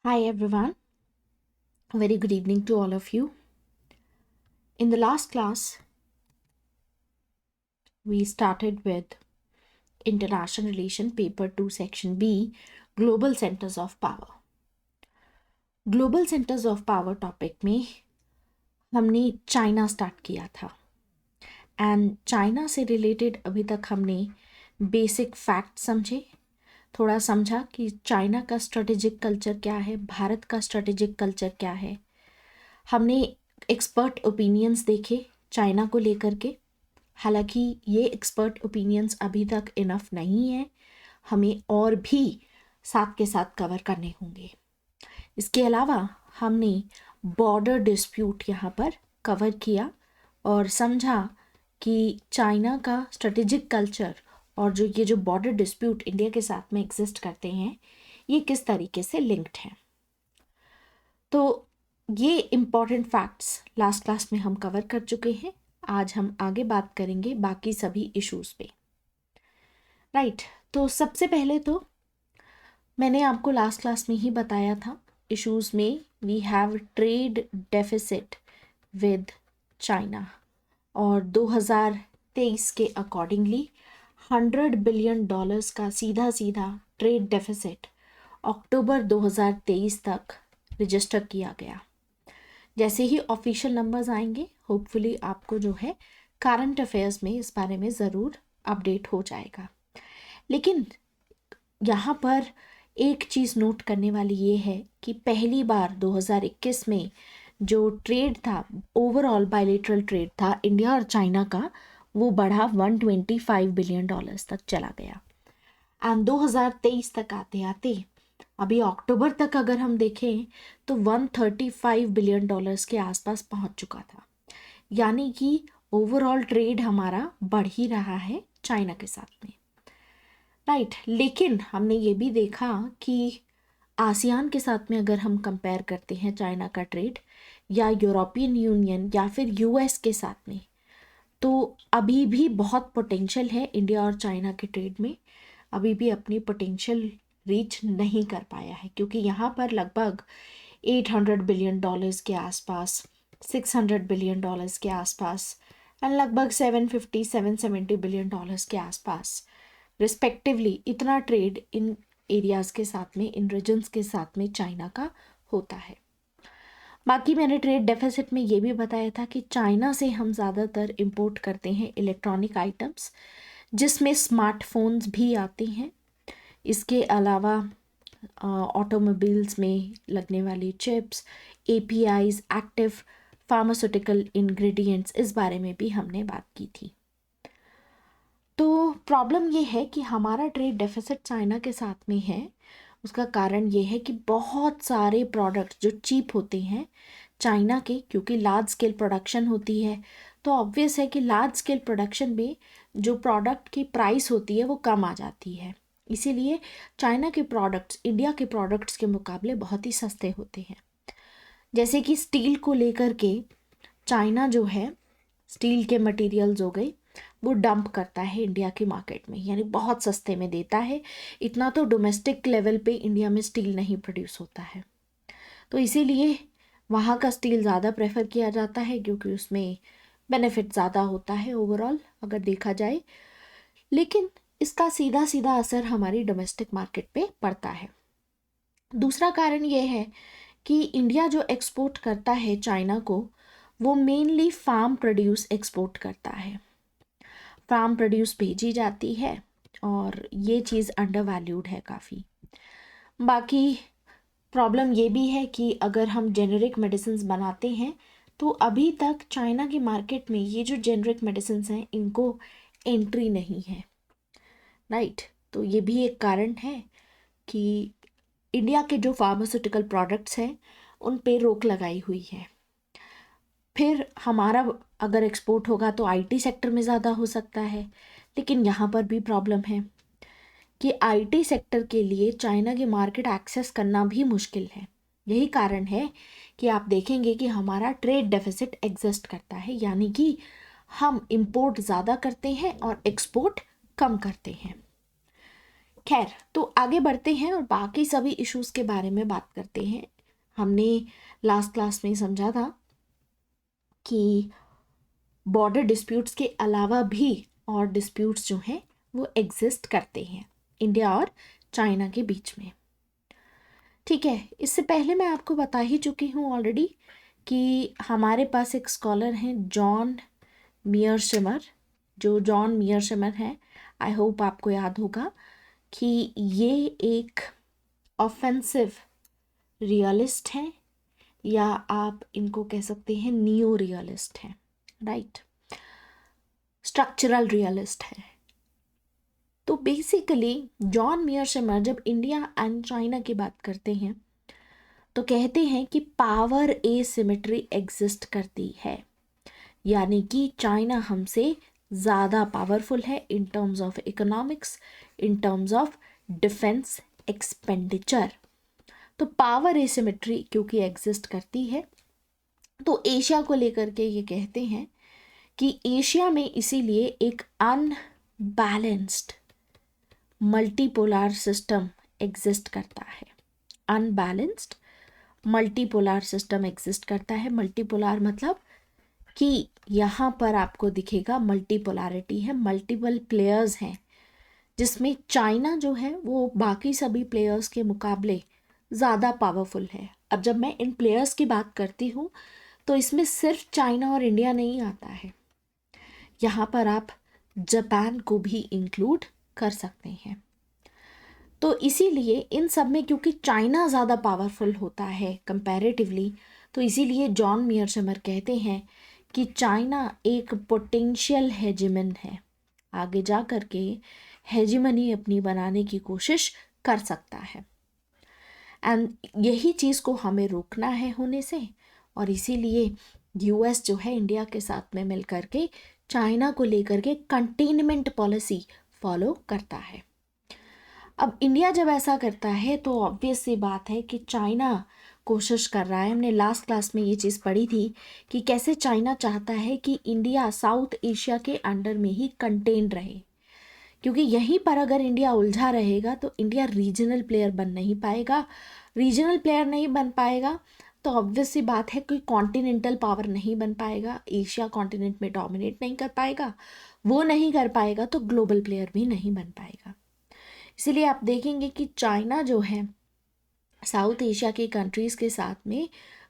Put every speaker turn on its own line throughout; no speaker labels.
Hi everyone, very good evening to all of you. In the last class, we started with International Relation Paper 2 Section B, Global Centers of Power. Global Centers of Power topic में हमने China start किया था and China से related अभी तक हमने basic fact समझे, थोड़ा समझा कि चाइना का स्ट्रेटेजिक कल्चर क्या है, भारत का स्ट्रेटेजिक कल्चर क्या है। हमने एक्सपर्ट ओपिनियंस देखे चाइना को लेकर के। हालांकि ये एक्सपर्ट ओपिनियंस अभी तक इनफ नहीं है, हमें और भी साथ के साथ कवर करने होंगे। इसके अलावा हमने बॉर्डर डिस्प्यूट यहाँ पर कवर किया और समझा कि चाइना का स्ट्रेटेजिक कल्चर और जो बॉर्डर डिस्प्यूट इंडिया के साथ में एग्जिस्ट करते हैं, ये किस तरीके से लिंक्ड हैं। तो ये इम्पॉर्टेंट फैक्ट्स लास्ट क्लास में हम कवर कर चुके हैं। आज हम आगे बात करेंगे बाकी सभी इश्यूज पे। राइट, तो सबसे पहले तो मैंने आपको लास्ट क्लास में ही बताया था, इश्यूज में we have trade deficit with China और 2023 के अकॉर्डिंगली $100 बिलियन का सीधा सीधा ट्रेड डेफिसिट अक्टूबर 2023 तक रजिस्टर किया गया। जैसे ही ऑफिशियल नंबर्स आएंगे, होपफुली आपको जो है करंट अफेयर्स में इस बारे में ज़रूर अपडेट हो जाएगा। लेकिन यहाँ पर एक चीज़ नोट करने वाली ये है कि पहली बार 2021 में जो ट्रेड था, ओवरऑल बायलेटरल ट्रेड था इंडिया और चाइना का, वो बढ़ा $125 बिलियन तक चला गया। एंड 2023 तक आते आते अभी अक्टूबर तक अगर हम देखें तो $135 बिलियन के आसपास पहुंच चुका था। यानी कि ओवरऑल ट्रेड हमारा बढ़ ही रहा है चाइना के साथ में। राइट, लेकिन हमने ये भी देखा कि आसियान के साथ में अगर हम कंपेयर करते हैं चाइना का ट्रेड, या यूरोपियन यूनियन या फिर यूएस के साथ में, तो अभी भी बहुत पोटेंशियल है इंडिया और चाइना के ट्रेड में। अभी भी अपनी पोटेंशियल रीच नहीं कर पाया है, क्योंकि यहाँ पर लगभग $800 बिलियन के आसपास, $600 बिलियन के आसपास एंड लगभग $750-770 बिलियन के आसपास रिस्पेक्टिवली इतना ट्रेड इन एरियाज़ के साथ में, इन रीजन्स के साथ में चाइना का होता है। बाकी मैंने ट्रेड डेफिसिट में ये भी बताया था कि चाइना से हम ज़्यादातर इंपोर्ट करते हैं इलेक्ट्रॉनिक आइटम्स, जिसमें स्मार्टफोन्स भी आते हैं। इसके अलावा ऑटोमोबाइल्स में लगने वाली chips, APIs, active pharmaceutical ingredients, इस बारे में भी हमने बात की थी। तो प्रॉब्लम ये है कि हमारा ट्रेड डेफिसिट चाइना के साथ में है। उसका कारण ये है कि बहुत सारे प्रोडक्ट्स जो चीप होते हैं चाइना के, क्योंकि लार्ज स्केल प्रोडक्शन होती है, तो ऑब्वियस है कि लार्ज स्केल प्रोडक्शन में जो प्रोडक्ट की प्राइस होती है वो कम आ जाती है। इसीलिए चाइना के प्रोडक्ट्स इंडिया के प्रोडक्ट्स के मुकाबले बहुत ही सस्ते होते हैं। जैसे कि स्टील को लेकर के चाइना जो है, स्टील के मटेरियल्स हो गए, वो डंप करता है इंडिया के मार्केट में, यानी बहुत सस्ते में देता है। इतना तो डोमेस्टिक लेवल पे इंडिया में स्टील नहीं प्रोड्यूस होता है, तो इसीलिए वहाँ का स्टील ज़्यादा प्रेफर किया जाता है, क्योंकि उसमें बेनिफिट ज़्यादा होता है ओवरऑल अगर देखा जाए। लेकिन इसका सीधा सीधा असर हमारी डोमेस्टिक मार्केट पे पड़ता है। दूसरा कारण ये है कि इंडिया जो एक्सपोर्ट करता है चाइना को, वो मेनली फार्म प्रोड्यूस एक्सपोर्ट करता है। फार्म प्रोड्यूस भेजी जाती है और ये चीज़ अंडर वैल्यूड है काफ़ी। बाकी प्रॉब्लम ये भी है कि अगर हम जेनेरिक मेडिसिन्स बनाते हैं तो अभी तक चाइना की मार्केट में ये जो जेनेरिक मेडिसिन्स हैं इनको एंट्री नहीं है। राइट, तो ये भी एक कारण है कि इंडिया के जो फार्मास्यूटिकल प्रोडक्ट्स हैं उन पे रोक लगाई हुई है। फिर हमारा अगर एक्सपोर्ट होगा तो आईटी सेक्टर में ज़्यादा हो सकता है, लेकिन यहाँ पर भी प्रॉब्लम है कि आईटी सेक्टर के लिए चाइना की मार्केट एक्सेस करना भी मुश्किल है। यही कारण है कि आप देखेंगे कि हमारा ट्रेड डेफिसिट एग्जिस्ट करता है, यानी कि हम इंपोर्ट ज़्यादा करते हैं और एक्सपोर्ट कम करते हैं। खैर, तो आगे बढ़ते हैं और बाकी सभी इश्यूज के बारे में बात करते हैं। हमने लास्ट क्लास में समझा था कि बॉर्डर डिस्प्यूट्स के अलावा भी और डिस्प्यूट्स जो हैं वो एग्जिस्ट करते हैं इंडिया और चाइना के बीच में। ठीक है, इससे पहले मैं आपको बता ही चुकी हूँ ऑलरेडी कि हमारे पास एक स्कॉलर हैं जॉन मीयरशिमर। जो जॉन मीयरशिमर हैं, आई होप आपको याद होगा कि ये एक ऑफेंसिव रियलिस्ट हैं, या आप इनको कह सकते हैं नियो रियलिस्ट हैं, राइट, स्ट्रक्चरल रियलिस्ट है। तो बेसिकली जॉन मीयरशिमर जब इंडिया एंड चाइना की बात करते हैं तो कहते हैं कि पावर एसिमेट्री एग्जिस्ट करती है, यानी कि चाइना हमसे ज़्यादा पावरफुल है in terms of economics, in terms of defence expenditure. तो पावर एसिमेट्री क्योंकि एग्जिस्ट करती है, तो एशिया को लेकर के ये कहते हैं कि एशिया में इसीलिए एक अनबैलेंस्ड मल्टीपोलर सिस्टम एग्जिस्ट करता है। अनबैलेंस्ड मल्टीपोलर सिस्टम एग्जिस्ट करता है। मल्टीपोलर मतलब कि यहाँ पर आपको दिखेगा मल्टीपोलैरिटी है, मल्टीपल प्लेयर्स हैं, जिसमें चाइना जो है वो बाकी सभी प्लेयर्स के मुकाबले ज़्यादा पावरफुल है। अब जब मैं इन प्लेयर्स की बात करती हूँ तो इसमें सिर्फ चाइना और इंडिया नहीं आता है, यहाँ पर आप जापान को भी इंक्लूड कर सकते हैं। तो इसीलिए इन सब में क्योंकि चाइना ज़्यादा पावरफुल होता है कंपैरेटिवली, तो इसीलिए जॉन मीयरशिमर कहते हैं कि चाइना एक पोटेंशियल हेजिमन है, आगे जा कर के हेजिमनी अपनी बनाने की कोशिश कर सकता है, एंड यही चीज़ को हमें रोकना है होने से। और इसीलिए यूएस जो है इंडिया के साथ में मिल कर के चाइना को लेकर के कंटेनमेंट पॉलिसी फॉलो करता है। अब इंडिया जब ऐसा करता है तो ऑब्वियस सी बात है कि चाइना कोशिश कर रहा है। हमने लास्ट क्लास में ये चीज़ पढ़ी थी कि कैसे चाइना चाहता है कि इंडिया साउथ एशिया के अंडर में ही कंटेन रहे, क्योंकि यहीं पर अगर इंडिया उलझा रहेगा तो इंडिया रीजनल प्लेयर बन नहीं पाएगा। रीजनल प्लेयर नहीं बन पाएगा तो ऑब्वियस सी बात है कोई कॉन्टिनेंटल पावर नहीं बन पाएगा, एशिया कॉन्टिनेंट में डोमिनेट नहीं कर पाएगा, वो नहीं कर पाएगा तो ग्लोबल प्लेयर भी नहीं बन पाएगा। इसीलिए आप देखेंगे कि चाइना जो है साउथ एशिया के कंट्रीज़ के साथ में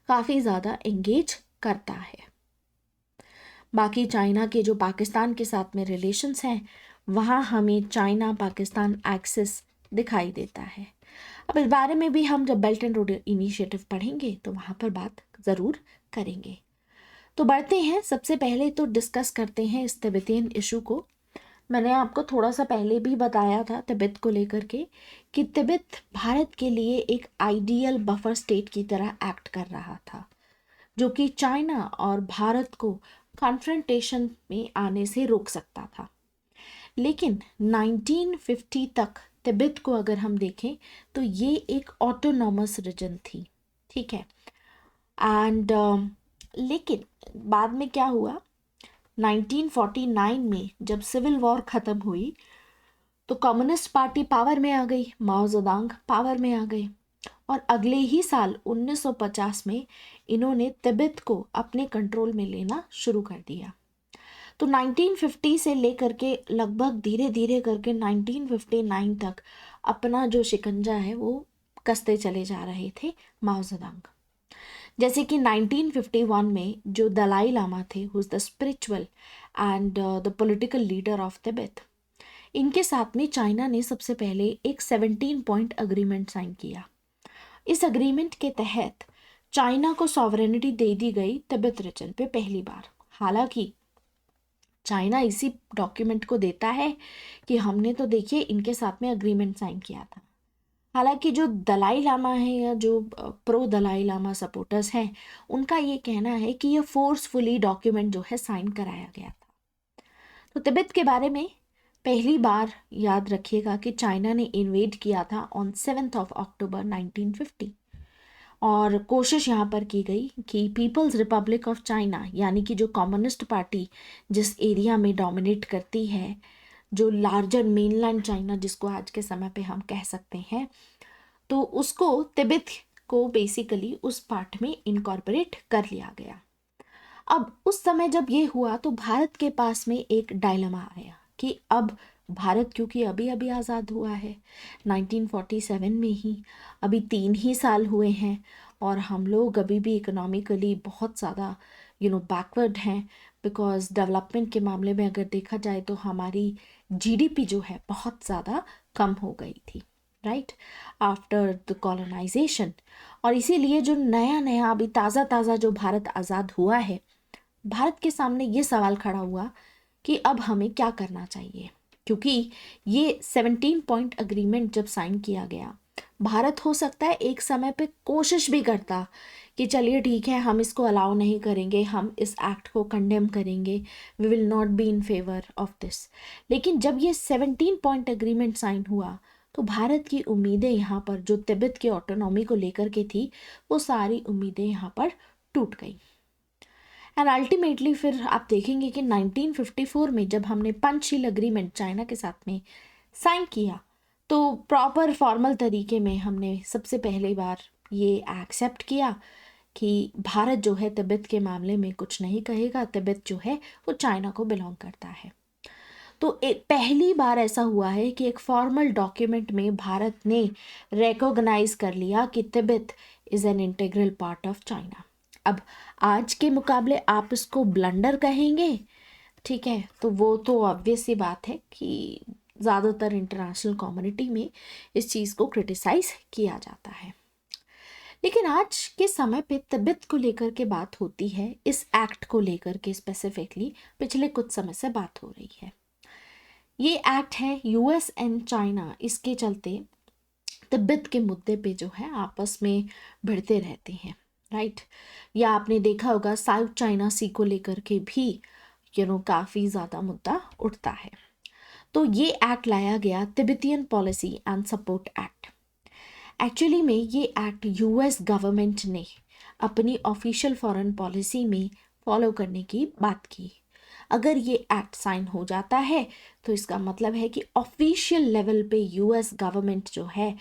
काफ़ी ज़्यादा एंगेज करता है। बाकी चाइना के जो पाकिस्तान के साथ में रिलेशंस हैं वहाँ हमें चाइना पाकिस्तान एक्सिस दिखाई देता है। अब इस बारे में भी हम जब बेल्ट एंड रोड इनिशिएटिव पढ़ेंगे तो वहाँ पर बात ज़रूर करेंगे। तो बढ़ते हैं, सबसे पहले तो डिस्कस करते हैं इस तिब्बतियन इशू को। मैंने आपको थोड़ा सा पहले भी बताया था तिब्बत को लेकर के कि तिब्बत भारत के लिए एक आइडियल बफर स्टेट की तरह एक्ट कर रहा था, जो कि चाइना और भारत को कॉन्फ्रंटेशन में आने से रोक सकता था। लेकिन 1950 तक तिब्बत को अगर हम देखें तो ये एक ऑटोनॉमस रीजन थी, ठीक है। एंड लेकिन बाद में क्या हुआ, 1949 में जब सिविल वॉर ख़त्म हुई तो कम्युनिस्ट पार्टी पावर में आ गई, माओ ज़ेडुंग पावर में आ गए, और अगले ही साल 1950 में इन्होंने तिब्बत को अपने कंट्रोल में लेना शुरू कर दिया। तो 1950 से लेकर के लगभग धीरे धीरे करके 1959 तक अपना जो शिकंजा है वो कसते चले जा रहे थे माओ ज़ेडुंग। जैसे कि 1951 में जो दलाई लामा थे, who is the spiritual and the political leader of Tibet, इनके साथ में चाइना ने सबसे पहले एक 17 पॉइंट अग्रीमेंट साइन किया। इस अग्रीमेंट के तहत चाइना को सॉवरेनिटी दे दी गई तिब्बत रीजन पे पहली बार। हालांकि चाइना इसी डॉक्यूमेंट को देता है कि हमने तो देखिए इनके साथ में अग्रीमेंट साइन किया था। हालांकि जो दलाई लामा है या जो प्रो दलाई लामा सपोर्टर्स हैं उनका ये कहना है कि ये फोर्सफुली डॉक्यूमेंट जो है साइन कराया गया था। तो तिब्बत के बारे में पहली बार याद रखिएगा कि चाइना ने इन्वेड किया था ऑन 7 अक्टूबर 1950, और कोशिश यहाँ पर की गई कि पीपल्स रिपब्लिक ऑफ चाइना यानी कि जो कम्युनिस्ट पार्टी जिस एरिया में डोमिनेट करती है, जो लार्जर मेनलैंड चाइना जिसको आज के समय पे हम कह सकते हैं, तो उसको तिब्बत को बेसिकली उस पार्ट में इनकॉर्पोरेट कर लिया गया। अब उस समय जब ये हुआ तो भारत के पास में एक डायलेमा आया कि अब भारत, क्योंकि अभी अभी आज़ाद हुआ है 1947 में ही, अभी 3 ही साल हुए हैं और हम लोग अभी भी इकोनॉमिकली बहुत ज़्यादा बैकवर्ड हैं, बिकॉज डेवलपमेंट के मामले में अगर देखा जाए तो हमारी जीडीपी जो है बहुत ज़्यादा कम हो गई थी, राइट, आफ्टर द कॉलोनाइजेशन। और इसीलिए जो नया नया अभी ताज़ा ताज़ा जो भारत आज़ाद हुआ है, भारत के सामने ये सवाल खड़ा हुआ कि अब हमें क्या करना चाहिए, क्योंकि ये 17 पॉइंट अग्रीमेंट जब साइन किया गया, भारत हो सकता है एक समय पे कोशिश भी करता कि चलिए ठीक है, हम इसको अलाउ नहीं करेंगे, हम इस एक्ट को कंडेम करेंगे, we will not be in favour of this. लेकिन जब ये 17 पॉइंट अग्रीमेंट साइन हुआ तो भारत की उम्मीदें यहाँ पर जो तिब्बत की ऑटोनॉमी को लेकर के थी, वो सारी उम्मीदें यहाँ पर टूट गई। एंड अल्टीमेटली फिर आप देखेंगे कि 1954 में जब हमने पंचशील अग्रीमेंट चाइना के साथ में साइन किया, तो प्रॉपर फॉर्मल तरीके में हमने सबसे पहली बार ये एक्सेप्ट किया कि भारत जो है तिब्बत के मामले में कुछ नहीं कहेगा, तिब्बत जो है वो चाइना को बिलोंग करता है। तो एक पहली बार ऐसा हुआ है कि एक फॉर्मल डॉक्यूमेंट में भारत ने रिकॉग्नाइज कर लिया कि Tibet is an integral part of China. अब आज के मुकाबले आप इसको ब्लंडर कहेंगे, ठीक है, तो वो तो ऑब्वियस सी बात है कि ज़्यादातर इंटरनेशनल कम्युनिटी में इस चीज़ को क्रिटिसाइज किया जाता है। लेकिन आज के समय पे तिब्बत को लेकर के बात होती है, इस एक्ट को लेकर के स्पेसिफिकली पिछले कुछ समय से बात हो रही है। ये एक्ट है यूएस एंड चाइना, इसके चलते तिब्बत के मुद्दे पे जो है आपस में भिड़ते रहते हैं, राइट। या आपने देखा होगा साउथ चाइना सी को लेकर के भी काफ़ी ज़्यादा मुद्दा उठता है। तो ये एक्ट लाया गया, Tibetan policy and support act. Actually में ये एक्ट यूएस गवर्नमेंट ने अपनी ऑफिशियल फॉरेन पॉलिसी में फॉलो करने की बात की। अगर ये एक्ट साइन हो जाता है तो इसका मतलब है कि ऑफिशियल लेवल पे यूएस गवर्नमेंट जो है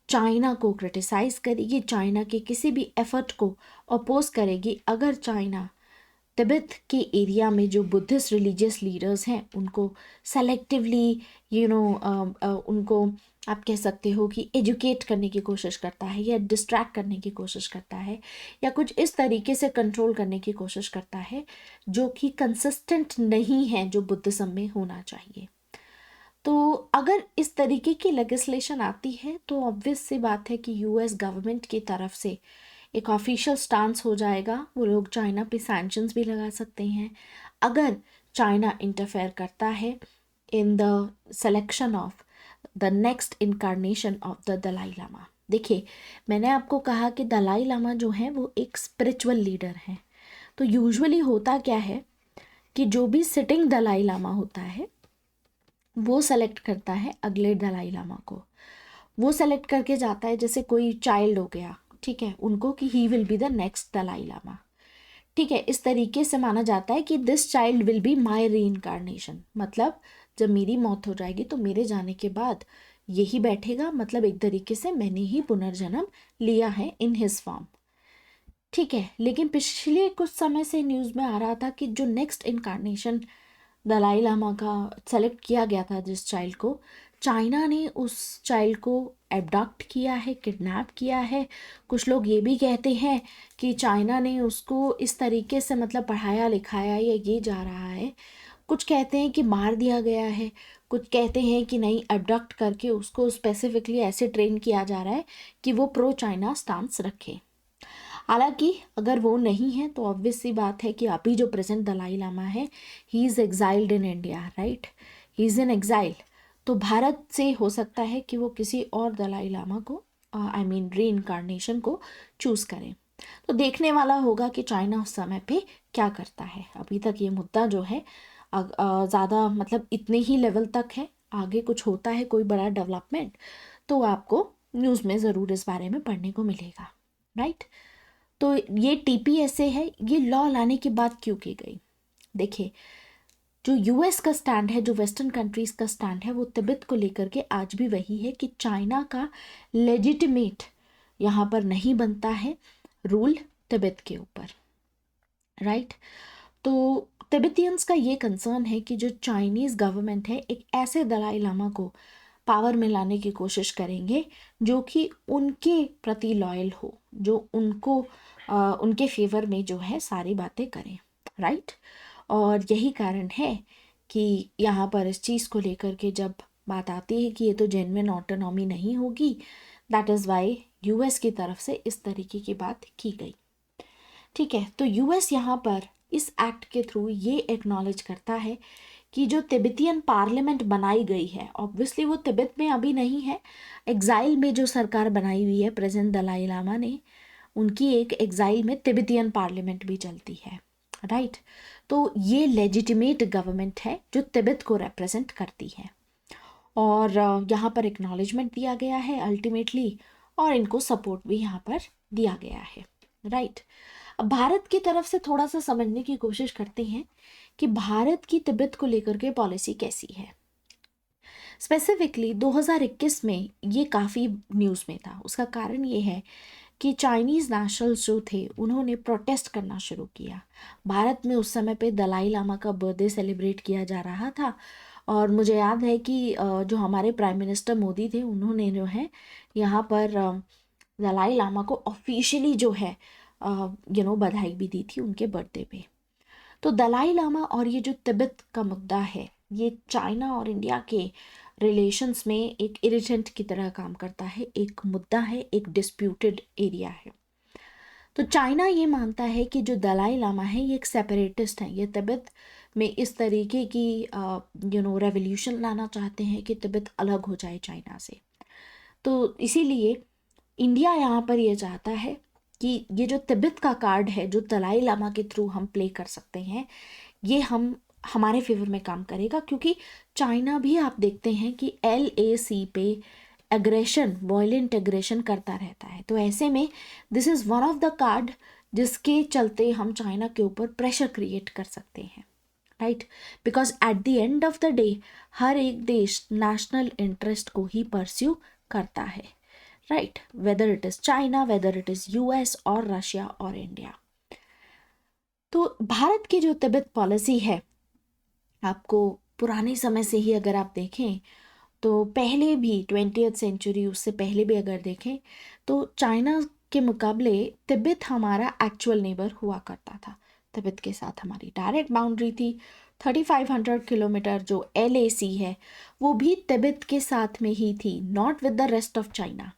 चाइना को क्रिटिसाइज करेगी, चाइना के किसी भी एफर्ट को अपोज करेगी। अगर चाइना तिब्बत के एरिया में जो बुद्धिस्ट रिलीजियस लीडर्स हैं उनको सेलेक्टिवली उनको आप कह सकते हो कि एजुकेट करने की कोशिश करता है, या डिस्ट्रैक्ट करने की कोशिश करता है, या कुछ इस तरीके से कंट्रोल करने की कोशिश करता है जो कि कंसिस्टेंट नहीं है जो बुद्धिज्म में होना चाहिए। तो अगर इस तरीके की लेजिस्लेशन आती है तो ऑब्वियस सी बात है कि यूएस गवर्नमेंट की तरफ से एक ऑफिशियल स्टांस हो जाएगा, वो लोग चाइना पे सैंक्शंस भी लगा सकते हैं अगर चाइना इंटरफेयर करता है in the selection of the next incarnation of the Dalai Lama. देखिए, मैंने आपको कहा कि दलाई लामा जो है वो एक स्पिरिचुअल लीडर हैं। तो यूजुअली होता क्या है कि जो भी सिटिंग दलाई लामा होता है वो सेलेक्ट करता है अगले दलाई लामा को, वो सेलेक्ट करके जाता है, जैसे कोई चाइल्ड हो गया, ठीक है, उनको कि he will be the next Dalai Lama, ठीक है। इस तरीके से माना जाता है कि this child will be my reincarnation, मतलब जब मेरी मौत हो जाएगी तो मेरे जाने के बाद यही बैठेगा, मतलब एक तरीके से मैंने ही पुनर्जन्म लिया है इन हिज फॉर्म, ठीक है। लेकिन पिछले कुछ समय से न्यूज़ में आ रहा था कि जो नेक्स्ट इनकारनेशन दलाई लामा का सेलेक्ट किया गया था, जिस चाइल्ड को, चाइना ने उस चाइल्ड को एबडक्ट किया है, किडनैप किया है। कुछ लोग ये भी कहते हैं कि चाइना ने उसको इस तरीके से मतलब पढ़ाया लिखाया या ये जा रहा है। कुछ कहते हैं कि मार दिया गया है, कुछ कहते हैं कि नहीं, एबडक्ट करके उसको स्पेसिफिकली ऐसे ट्रेन किया जा रहा है कि वो प्रो चाइना स्टांस रखे। हालांकि अगर वो नहीं है तो ऑब्वियस सी बात है कि अभी जो प्रेजेंट दलाई लामा है, he is exiled in India, right, he is in exile. तो भारत से हो सकता है कि वो किसी और दलाई लामा को आई मीन री इनकारनेशन को चूज़ करें। तो देखने वाला होगा कि चाइना उस समय पे क्या करता है। अभी तक ये मुद्दा जो है ज़्यादा मतलब इतने ही लेवल तक है, आगे कुछ होता है कोई बड़ा डेवलपमेंट तो आपको न्यूज़ में ज़रूर इस बारे में पढ़ने को मिलेगा, राइट। तो ये टीपीएसए है, ये लॉ लाने की बात क्यों की गई? देखिए, जो यूएस का स्टैंड है, जो वेस्टर्न कंट्रीज का स्टैंड है, वो तिब्बत को लेकर के आज भी वही है कि चाइना का लेजिटिमेट यहाँ पर नहीं बनता है रूल तिब्बत के ऊपर, राइट। तो तिब्बतियंस का ये कंसर्न है कि जो चाइनीज़ गवर्नमेंट है एक ऐसे दलाई लामा को पावर में लाने की कोशिश करेंगे जो कि उनके प्रति लॉयल हो, जो उनके फेवर में जो है सारी बातें करें, राइट। और यही कारण है कि यहाँ पर इस चीज़ को लेकर के जब बात आती है कि ये तो जेन्युइन ऑटोनॉमी नहीं होगी, दैट इज़ वाई यूएस की तरफ से इस तरीके की बात की गई, ठीक है। तो यूएस यहाँ पर इस एक्ट के थ्रू ये एक्नॉलेज करता है कि जो तिब्बतियन पार्लियामेंट बनाई गई है, ऑब्वियसली वो तिब्बत में अभी नहीं है, एग्जाइल में जो सरकार बनाई हुई है प्रेजेंट दलाई लामा ने, उनकी एक एग्जाइल में तिब्बतियन पार्लियामेंट भी चलती है, राइट। तो ये लेजिटिमेट गवर्नमेंट है जो तिब्बत को रिप्रेजेंट करती है और यहाँ पर एक्नॉलेजमेंट दिया गया है अल्टीमेटली, और इनको सपोर्ट भी यहाँ पर दिया गया है, राइट। अब भारत की तरफ से थोड़ा सा समझने की कोशिश करते हैं कि भारत की तिब्बत को लेकर के पॉलिसी कैसी है। स्पेसिफिकली 2021 में ये काफ़ी न्यूज़ में था। उसका कारण ये है कि चाइनीज़ नेशनल्स जो थे उन्होंने प्रोटेस्ट करना शुरू किया। भारत में उस समय पे दलाई लामा का बर्थडे सेलिब्रेट किया जा रहा था और मुझे याद है कि जो हमारे प्राइम मिनिस्टर मोदी थे उन्होंने जो है यहाँ पर दलाई लामा को ऑफिशियली जो है बधाई भी दी थी उनके बर्थडे पे। तो दलाई लामा और ये जो तिब्बत का मुद्दा है, ये चाइना और इंडिया के रिलेशंस में एक इरिटेंट की तरह काम करता है, एक मुद्दा है, एक डिस्प्यूटेड एरिया है। तो चाइना ये मानता है कि जो दलाई लामा है ये एक सेपरेटिस्ट है, ये तिब्बत में इस तरीके की रेवोल्यूशन लाना चाहते हैं कि तिब्बत अलग हो जाए चाइना से। तो इसीलिए इंडिया यहाँ पर ये चाहता है कि ये जो तिब्बत का कार्ड है जो दलाई लामा के थ्रू हम प्ले कर सकते हैं, ये हमारे फेवर में काम करेगा, क्योंकि चाइना भी आप देखते हैं कि LAC पे एग्रेशन, वॉयलेंट एग्रेशन करता रहता है। तो ऐसे में this is one of the card जिसके चलते हम चाइना के ऊपर प्रेशर क्रिएट कर सकते हैं, right. Because at the end of the day हर एक देश नेशनल इंटरेस्ट को ही परस्यू करता है, right, whether it is China, whether it is US और रशिया और इंडिया। तो भारत की जो तिब्बत पॉलिसी है, आपको पुराने समय से ही अगर आप देखें तो पहले भी 20th सेंचुरी, उससे पहले भी अगर देखें तो चाइना के मुकाबले तिब्बत हमारा एक्चुअल नेबर हुआ करता था। तिब्बत के साथ हमारी डायरेक्ट बाउंड्री थी 3500 किलोमीटर। जो LAC है वो भी तिब्बत के साथ में ही थी, not with the rest of China.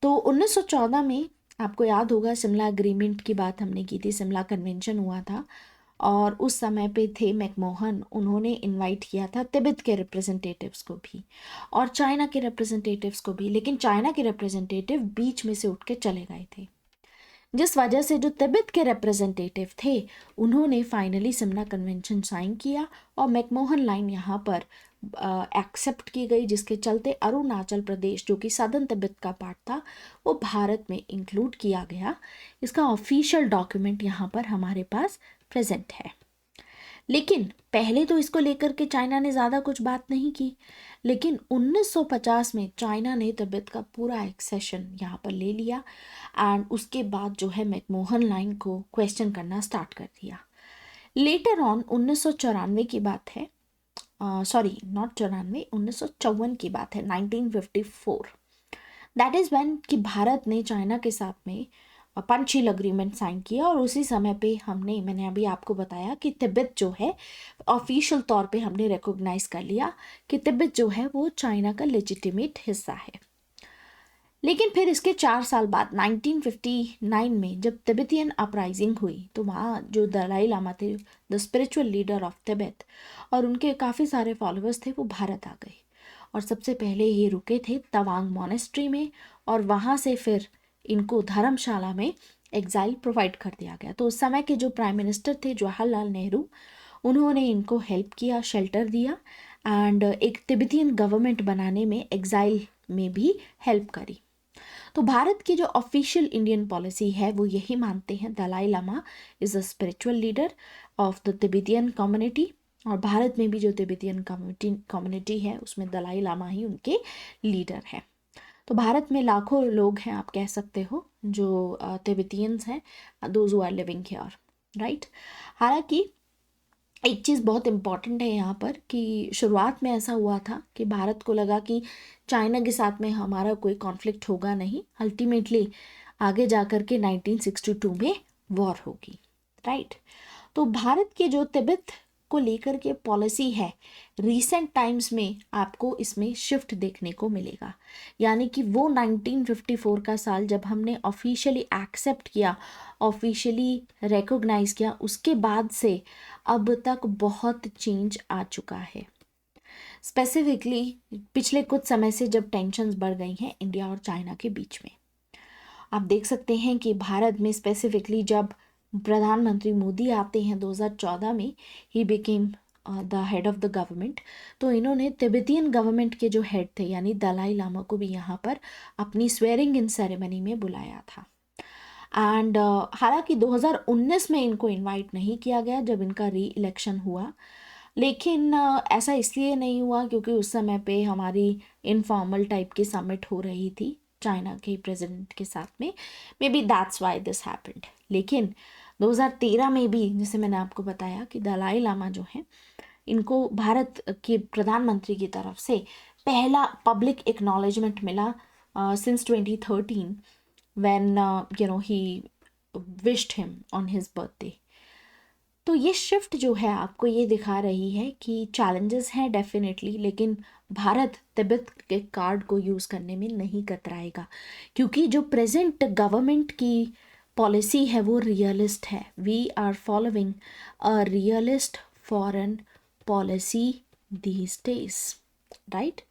तो 1914 में आपको याद होगा शिमला एग्रीमेंट की बात हमने की थी, शिमला कन्वेंशन हुआ था और उस समय पे थे मैकमोहन, उन्होंने इनवाइट किया था तिब्बत के रिप्रेजेंटेटिव्स को भी और चाइना के रिप्रेजेंटेटिव्स को भी, लेकिन चाइना के रिप्रेजेंटेटिव बीच में से उठ के चले गए थे, जिस वजह से जो तिब्बत के रिप्रेजेंटेटिव थे उन्होंने फाइनली शिमला कन्वेंशन साइन किया और मैकमोहन लाइन यहाँ पर एक्सेप्ट की गई, जिसके चलते अरुणाचल प्रदेश जो कि सदर्न तिब्बत का पार्ट था वो भारत में इंक्लूड किया गया। इसका ऑफिशियल डॉक्यूमेंट यहाँ पर हमारे पास प्रेजेंट है। लेकिन पहले तो इसको लेकर के चाइना ने ज़्यादा कुछ बात नहीं की, लेकिन 1950 में चाइना ने तिब्बत का पूरा एक्सेशन यहाँ पर ले लिया एंड उसके बाद जो है मैकमोहन लाइन को क्वेश्चन करना स्टार्ट कर दिया। लेटर ऑन 1994 की बात है, सॉरी नॉट 94, 1954 की बात है, 1954। दैट इज़ व्हेन कि भारत ने चाइना के साथ में पंचशील अग्रीमेंट साइन किया और उसी समय पे मैंने अभी आपको बताया कि तिब्बत जो है ऑफिशियल तौर पे हमने रिकॉग्नाइज कर लिया कि तिब्बत जो है वो चाइना का लेजिटिमेट हिस्सा है। लेकिन फिर इसके 4 साल बाद 1959 में जब तिब्बतियन अपराइजिंग हुई तो वहाँ जो दलाई लामा थे, the spiritual leader of Tibet, और उनके काफ़ी सारे फॉलोअर्स थे, वो भारत आ गए और सबसे पहले ये रुके थे तवांग मॉनेस्ट्री में और वहाँ से फिर इनको धर्मशाला में एग्जाइल प्रोवाइड कर दिया गया। तो उस समय के जो प्राइम मिनिस्टर थे जवाहरलाल नेहरू, उन्होंने इनको हेल्प किया, शेल्टर दिया एंड एक तिब्बतियन गवर्नमेंट बनाने में एग्जाइल में भी हेल्प करी। तो भारत की जो ऑफिशियल इंडियन पॉलिसी है वो यही मानते हैं Dalai Lama is a spiritual leader of the Tibetan community और भारत में भी जो तिब्बतियन कम्युनिटी है उसमें दलाई लामा ही उनके लीडर है। तो भारत में लाखों लोग हैं, आप कह सकते हो, जो तिब्बतियंस हैं, those who are living here, right. हालांकि एक चीज़ बहुत इम्पॉर्टेंट है यहाँ पर कि शुरुआत में ऐसा हुआ था कि भारत को लगा कि चाइना के साथ में हमारा कोई कॉन्फ्लिक्ट होगा नहीं, अल्टीमेटली आगे जा कर के 1962 में वॉर होगी, राइट। तो भारत के जो तिब्बत को लेकर के पॉलिसी है, रीसेंट टाइम्स में आपको इसमें शिफ्ट देखने को मिलेगा। यानी कि वो 1954 का साल जब हमने ऑफिशियली एक्सेप्ट किया, ऑफिशियली रिकॉग्नाइज किया, उसके बाद से अब तक बहुत चेंज आ चुका है। स्पेसिफिकली पिछले कुछ समय से जब टेंशन्स बढ़ गई हैं इंडिया और चाइना के बीच में, आप देख सकते हैं कि भारत में स्पेसिफिकली जब प्रधानमंत्री मोदी आते हैं 2014 में, he became the head of the government, तो इन्होंने तिब्बतियन गवर्नमेंट के जो हेड थे यानी दलाई लामा को भी यहाँ पर अपनी स्वेरिंग इन सेरेमनी में बुलाया था। एंड हालांकि 2019 में इनको इनवाइट नहीं किया गया जब इनका री इलेक्शन हुआ, लेकिन ऐसा इसलिए नहीं हुआ क्योंकि उस समय पे हमारी इनफॉर्मल टाइप की समिट हो रही थी चाइना के प्रेसिडेंट के साथ में, may be that's why this happened. लेकिन 2013 में भी, जैसे मैंने आपको बताया, कि दलाई लामा जो हैं इनको भारत के प्रधानमंत्री की तरफ से पहला पब्लिक एक्नॉलेजमेंट मिला since 2013 when he wished him on his birthday। तो ये शिफ्ट जो है आपको ये दिखा रही है कि चैलेंजेस हैं डेफिनेटली, लेकिन भारत तिब्बत के कार्ड को यूज़ करने में नहीं कतराएगा, क्योंकि जो प्रेजेंट गवर्नमेंट की पॉलिसी है वो रियलिस्ट है। We are following a realist foreign policy these days, right.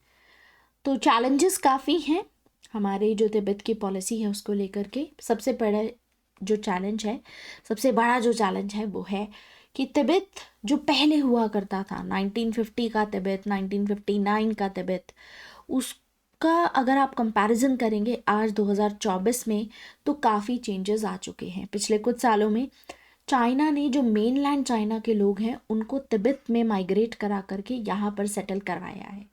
तो चैलेंजेस काफ़ी हैं हमारे जो तिब्बत की पॉलिसी है उसको लेकर के। सबसे बड़ा जो चैलेंज है वो है कि तिब्बत जो पहले हुआ करता था, 1950 का तिब्बत, 1959 का तिब्बत, उसका अगर आप कंपैरिजन करेंगे आज 2024 में, तो काफ़ी चेंजेस आ चुके हैं। पिछले कुछ सालों में चाइना ने, जो मेनलैंड चाइना के लोग हैं, उनको तिब्बत में माइग्रेट करा करके यहाँ पर सेटल करवाया है,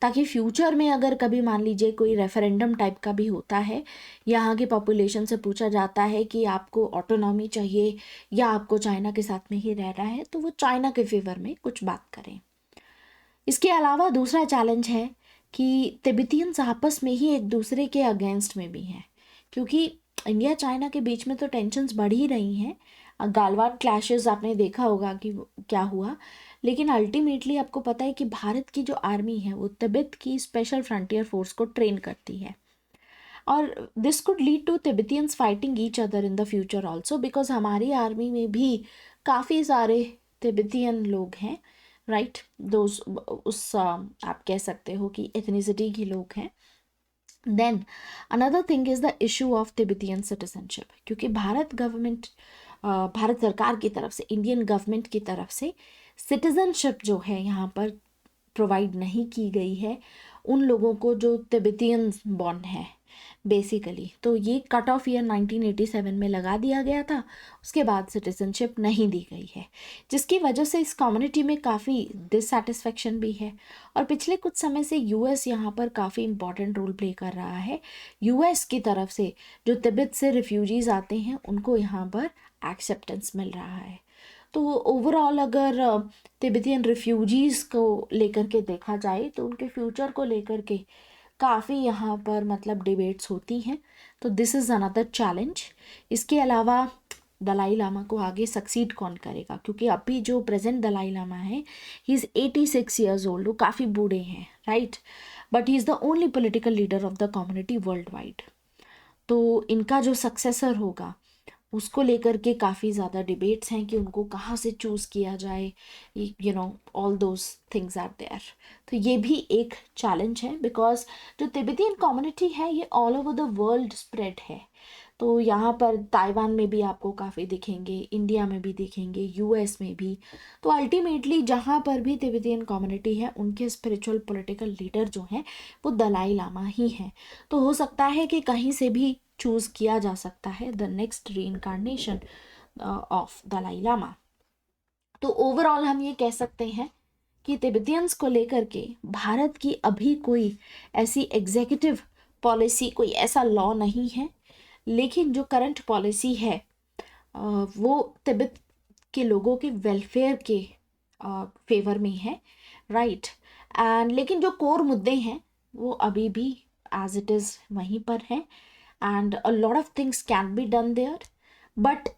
ताकि फ्यूचर में अगर कभी मान लीजिए कोई रेफरेंडम टाइप का भी होता है, यहाँ की पॉपुलेशन से पूछा जाता है कि आपको ऑटोनॉमी चाहिए या आपको चाइना के साथ में ही रहना है, तो वो चाइना के फेवर में कुछ बात करें। इसके अलावा दूसरा चैलेंज है कि तिब्बतियंस आपस में ही एक दूसरे के अगेंस्ट में भी हैं, क्योंकि इंडिया चाइना के बीच में तो टेंशन्स बढ़ ही रही हैं। गालवान क्लैशेस आपने देखा होगा कि क्या हुआ, लेकिन अल्टीमेटली आपको पता है कि भारत की जो आर्मी है वो तिब्बत की स्पेशल फ्रंटियर फोर्स को ट्रेन करती है, और this could lead to Tibetans fighting each other in the future also, because हमारी आर्मी में भी काफ़ी सारे तिब्बतियन लोग हैं, राइट। दोज उस आप कह सकते हो कि एथनिसिटी के लोग हैं। Then another thing is the issue of Tibetan citizenship, क्योंकि भारत सरकार की तरफ से, इंडियन गवर्नमेंट की तरफ से सिटीजनशिप जो है यहाँ पर प्रोवाइड नहीं की गई है उन लोगों को जो तिब्बतियन बॉर्न है बेसिकली। तो ये कट ऑफ ईयर 1987 में लगा दिया गया था, उसके बाद सिटीजनशिप नहीं दी गई है, जिसकी वजह से इस कम्युनिटी में काफ़ी डिससेटिस्फेक्शन भी है। और पिछले कुछ समय से यूएस यहाँ पर काफ़ी इम्पॉर्टेंट रोल प्ले कर रहा है। यूएस की तरफ से जो तिब्बत से रिफ्यूजीज़ आते हैं उनको यहाँ पर एक्सेप्टेंस मिल रहा है। तो ओवरऑल अगर तिब्बतियन रिफ्यूजीज़ को लेकर के देखा जाए तो उनके फ्यूचर को लेकर के काफ़ी यहाँ पर मतलब डिबेट्स होती हैं। तो दिस इज़ अनदर चैलेंज। इसके अलावा दलाई लामा को आगे सक्सीड कौन करेगा, क्योंकि अभी जो प्रेजेंट दलाई लामा है ही इज़ 86 ईयर्स ओल्ड, वो काफ़ी बूढ़े हैं, right, but he is the only political leader of the community world wide. तो इनका जो सक्सेसर होगा उसको लेकर के काफ़ी ज़्यादा डिबेट्स हैं कि उनको कहाँ से चूज़ किया जाए, all those things are there. तो ये भी एक चैलेंज है, बिकॉज जो तिब्बतियन कम्युनिटी है ये all over the world spread है। तो यहाँ पर ताइवान में भी आपको काफ़ी दिखेंगे, इंडिया में भी दिखेंगे, यूएस में भी। तो अल्टीमेटली जहाँ पर भी तिब्बतियन कम्युनिटी है उनके स्पिरिचुअल पॉलिटिकल लीडर जो हैं वो दलाई लामा ही हैं। तो हो सकता है कि कहीं से भी चूज़ किया जा सकता है द नेक्स्ट री इनकारनेशन ऑफ दलाई लामा। तो ओवरऑल हम ये कह सकते हैं कि तिब्बतियंस को लेकर के भारत की अभी कोई ऐसी एग्जीक्यूटिव पॉलिसी, कोई ऐसा लॉ नहीं है, लेकिन जो करंट पॉलिसी है वो तिब्बत के लोगों के वेलफेयर के फेवर में है, राइट। एंड लेकिन जो कोर मुद्दे हैं वो अभी भी एज इट इज़ वहीं पर हैं, and a lot of things can be done there, but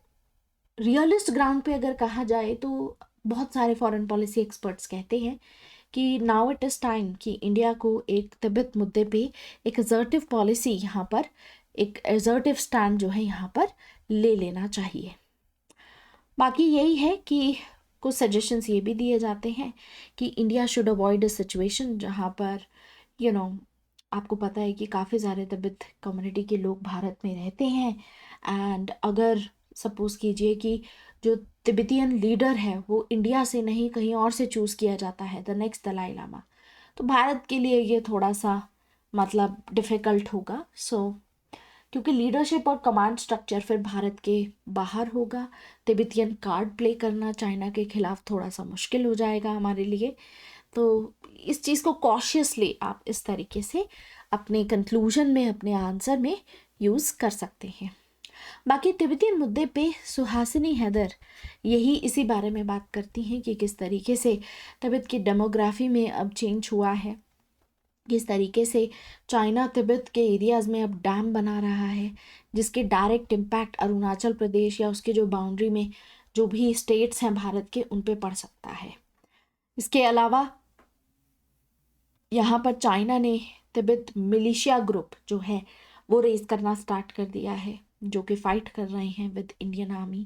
realist ground पे अगर कहा जाए तो बहुत सारे फॉरेन पॉलिसी एक्सपर्ट्स कहते हैं कि नाउ इट इज़ टाइम कि इंडिया को एक तिब्बत मुद्दे पे एक असर्टिव पॉलिसी यहाँ पर, एक असर्टिव स्टैंड जो है यहाँ पर ले लेना चाहिए। बाकी यही है कि कुछ सजेशंस ये भी दिए जाते हैं कि India should avoid a situation जहाँ पर आपको पता है कि काफ़ी सारे तिब्बत कम्युनिटी के लोग भारत में रहते हैं, एंड अगर सपोज कीजिए कि जो तिब्बतियन लीडर है वो इंडिया से नहीं कहीं और से चूज़ किया जाता है, द नेक्स्ट दलाई लामा, तो भारत के लिए ये थोड़ा सा मतलब डिफ़िकल्ट होगा। क्योंकि लीडरशिप और कमांड स्ट्रक्चर फिर भारत के बाहर होगा, तिब्बतियन कार्ड प्ले करना चाइना के खिलाफ थोड़ा सा मुश्किल हो जाएगा हमारे लिए। तो इस चीज़ को कॉशियसली आप इस तरीके से अपने कंक्लूजन में, अपने आंसर में यूज़ कर सकते हैं। बाकी तिब्बतियन मुद्दे पे सुहासिनी हैदर यही इसी बारे में बात करती हैं कि किस तरीके से तिब्बत की डेमोग्राफी में अब चेंज हुआ है, किस तरीके से चाइना तिब्बत के एरियाज़ में अब डैम बना रहा है जिसके डायरेक्ट इम्पैक्ट अरुणाचल प्रदेश या उसके जो बाउंड्री में जो भी स्टेट्स हैं भारत के उन पे पड़ सकता है। इसके अलावा यहाँ पर चाइना ने तिब्बत मिलिशिया ग्रुप जो है वो रेज करना स्टार्ट कर दिया है, जो कि फाइट कर रहे हैं with Indian army,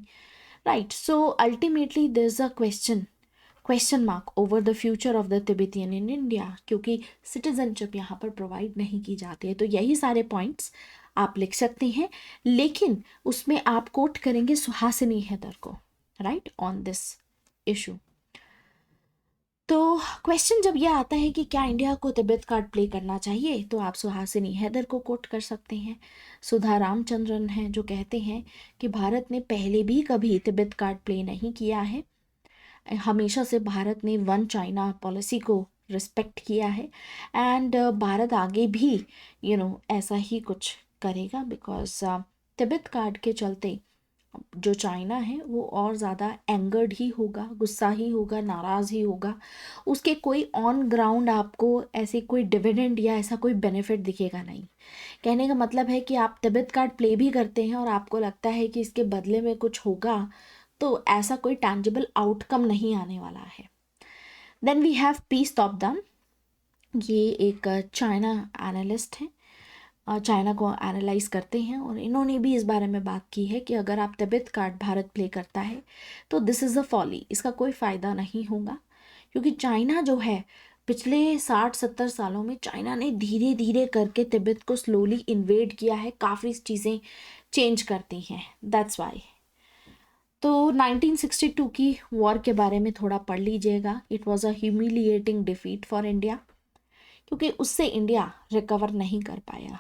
right. So ultimately there is a question mark over the future of the Tibetan in India, क्योंकि सिटीजनशिप यहाँ पर प्रोवाइड नहीं की जाती है। तो यही सारे पॉइंट्स आप लिख सकते हैं, लेकिन उसमें आप कोट करेंगे सुहासिनी हैदर को, राइट, ऑन दिस इशू। तो क्वेश्चन जब यह आता है कि क्या इंडिया को तिब्बत कार्ड प्ले करना चाहिए, तो आप सुहासिनी हैदर को कोट कर सकते हैं। सुधा रामचंद्रन हैं जो कहते हैं कि भारत ने पहले भी कभी तिब्बत कार्ड प्ले नहीं किया है, हमेशा से भारत ने वन चाइना पॉलिसी को रिस्पेक्ट किया है, एंड भारत आगे भी ऐसा ही कुछ करेगा, बिकॉज तिब्बत कार्ड के चलते जो चाइना है वो और ज़्यादा एंगर्ड ही होगा, गुस्सा ही होगा, नाराज़ ही होगा। उसके कोई ऑन ग्राउंड आपको ऐसे कोई डिविडेंड या ऐसा कोई बेनिफिट दिखेगा नहीं। कहने का मतलब है कि आप तिब्बत कार्ड प्ले भी करते हैं और आपको लगता है कि इसके बदले में कुछ होगा, तो ऐसा कोई टैंजिबल आउटकम नहीं आने वाला है। देन वी हैव पी स्तोब्दम, ये एक चाइना एनालिस्ट हैं, चाइना को एनालाइज करते हैं, और इन्होंने भी इस बारे में बात की है कि अगर आप तिब्बत कार्ड भारत प्ले करता है तो दिस इज़ अ फॉली, इसका कोई फ़ायदा नहीं होगा, क्योंकि चाइना जो है पिछले 60-70 सालों में चाइना ने धीरे धीरे करके तिब्बत को स्लोली इन्वेड किया है, काफ़ी चीज़ें चेंज करती हैं, दैट्स वाई। तो 1962 की वॉर के बारे में थोड़ा पढ़ लीजिएगा। It was a humiliating defeat for India, क्योंकि उससे इंडिया रिकवर नहीं कर पाया,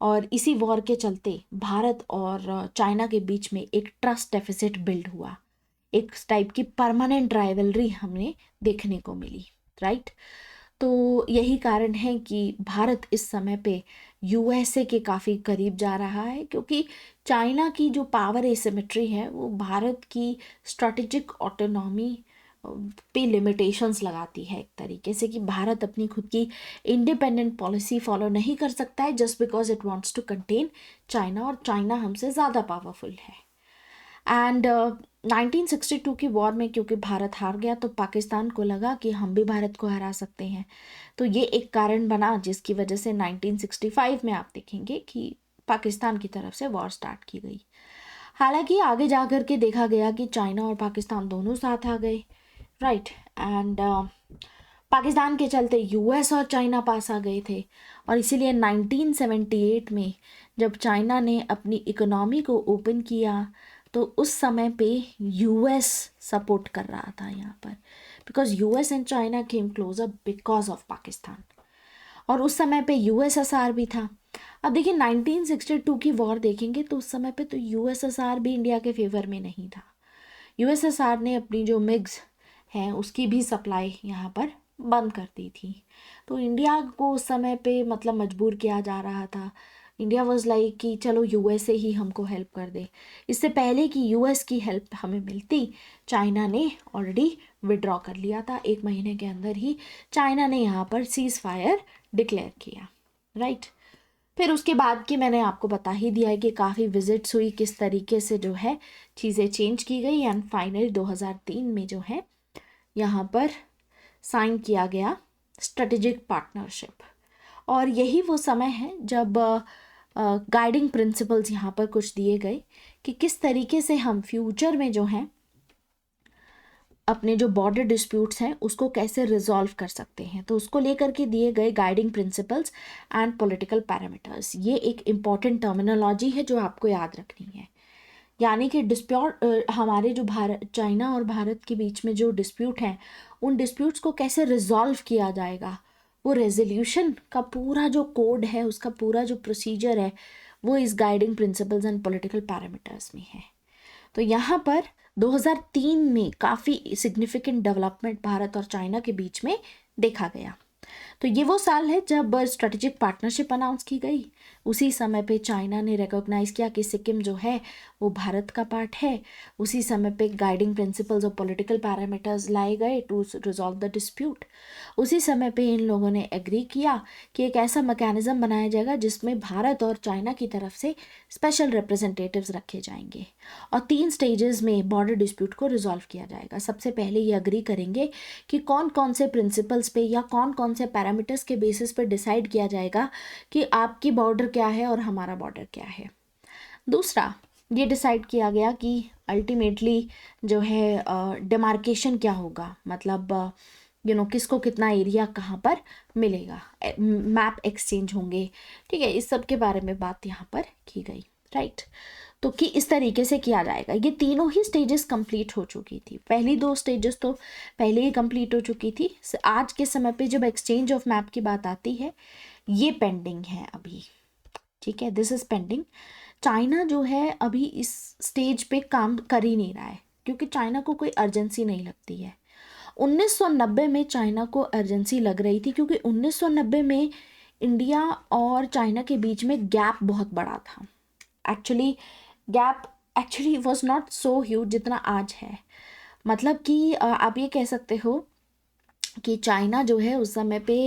और इसी वॉर के चलते भारत और चाइना के बीच में एक ट्रस्ट डेफिसिट बिल्ड हुआ, एक टाइप की परमानेंट राइवलरी हमें देखने को मिली, राइट। तो यही कारण है कि भारत इस समय पे यूएसए के काफ़ी करीब जा रहा है, क्योंकि चाइना की जो पावर एसिमेट्री है वो भारत की स्ट्रेटेजिक ऑटोनॉमी पे लिमिटेशंस लगाती है, एक तरीके से कि भारत अपनी खुद की इंडिपेंडेंट पॉलिसी फॉलो नहीं कर सकता है just because it wants to contain China, और चाइना हमसे ज़्यादा पावरफुल है। एंड 1962 की वॉर में क्योंकि भारत हार गया, तो पाकिस्तान को लगा कि हम भी भारत को हरा सकते हैं, तो ये एक कारण बना जिसकी वजह से 1965 में आप देखेंगे कि पाकिस्तान की तरफ से वॉर स्टार्ट की गई। हालांकि आगे जा कर के देखा गया कि चाइना और पाकिस्तान दोनों साथ आ गए, राइट, एंड पाकिस्तान के चलते यूएस और चाइना पास आ गए थे, और इसीलिए 1978 में जब चाइना ने अपनी इकोनॉमी को ओपन किया तो उस समय पे यूएस सपोर्ट कर रहा था यहाँ पर, because US and China came closer because of Pakistan, और उस समय पे यूएसएसआर भी था। अब देखिए 1962 की वॉर देखेंगे तो उस समय पे तो यूएसएसआर भी इंडिया के फेवर में नहीं था। यूएसएसआर ने अपनी जो मिग्स है उसकी भी सप्लाई यहाँ पर बंद कर दी थी। तो इंडिया को उस समय पे मतलब मजबूर किया जा रहा था। इंडिया वाज लाइक कि चलो यूएसए ही हमको हेल्प कर दे। इससे पहले कि यूएस की हेल्प हमें मिलती, चाइना ने ऑलरेडी विड्रॉ कर लिया था। 1 महीने के अंदर ही चाइना ने यहाँ पर सीज फायर डिक्लेयर किया, राइट। फिर उसके बाद की मैंने आपको बता ही दिया है कि काफ़ी विजिट्स हुई, किस तरीके से जो है चीज़ें चेंज की गई, एंड फाइनली 2003 में जो है यहाँ पर साइन किया गया स्ट्रेटेजिक पार्टनरशिप। और यही वो समय है जब गाइडिंग प्रिंसिपल्स यहाँ पर कुछ दिए गए कि किस तरीके से हम फ्यूचर में जो है अपने जो बॉर्डर डिस्प्यूट्स हैं उसको कैसे रिजॉल्व कर सकते हैं। तो उसको लेकर के दिए गए guiding principles and political parameters, ये एक इम्पॉर्टेंट टर्मिनोलॉजी है जो आपको याद रखनी है। यानी कि डिस्प्यूट हमारे जो चाइना और भारत के बीच में जो डिस्प्यूट हैं, उन डिस्प्यूट्स को कैसे रिजॉल्व किया जाएगा, वो रेजोल्यूशन का पूरा जो कोड है, उसका पूरा जो प्रोसीजर है, वो इस guiding principles and political parameters में है। तो यहाँ पर 2003 में काफ़ी सिग्निफिकेंट डेवलपमेंट भारत और चाइना के बीच में देखा गया। तो ये वो साल है जब स्ट्रेटेजिक पार्टनरशिप अनाउंस की गई। उसी समय पे चाइना ने रिकॉग्नाइज़ किया कि सिक्किम जो है वो भारत का पार्ट है। उसी समय पे गाइडिंग प्रिंसिपल्स और पॉलिटिकल पैरामीटर्स लाए गए टू रिजॉल्व द डिस्प्यूट। उसी समय पे इन लोगों ने एग्री किया कि एक ऐसा मैकेनिज्म बनाया जाएगा जिसमें भारत और चाइना की तरफ से स्पेशल रिप्रेजेंटेटिव्स रखे जाएंगे और 3 स्टेजेस में बॉर्डर डिस्प्यूट को रिजॉल्व किया जाएगा। सबसे पहले ये एग्री करेंगे कि कौन कौन से प्रिंसिपल्स पे या कौन कौन से पैरामीटर्स के बेसिस पर डिसाइड किया जाएगा कि आपकी बॉर्डर क्या है और हमारा बॉर्डर क्या है। दूसरा, ये डिसाइड किया गया कि अल्टीमेटली जो है डिमार्केशन क्या होगा, मतलब किसको कितना एरिया कहाँ पर मिलेगा, मैप एक्सचेंज होंगे, ठीक है। इस सब के बारे में बात यहाँ पर की गई, राइट। तो कि इस तरीके से किया जाएगा। ये तीनों ही स्टेजेस कंप्लीट हो चुकी थी। पहली 2 स्टेजेस तो पहले ही कंप्लीट हो चुकी थी। आज के समय पे जब एक्सचेंज ऑफ मैप की बात आती है, ये पेंडिंग है अभी, ठीक है, दिस इज पेंडिंग। चाइना जो है अभी इस स्टेज पे काम कर ही नहीं रहा है क्योंकि चाइना को कोई अर्जेंसी नहीं लगती है। 1990 में चाइना को अर्जेंसी लग रही थी क्योंकि 1990 में इंडिया और चाइना के बीच में गैप बहुत बड़ा था। Gap was not so huge जितना आज है। मतलब कि आप ये कह सकते हो कि चाइना जो है उस समय पे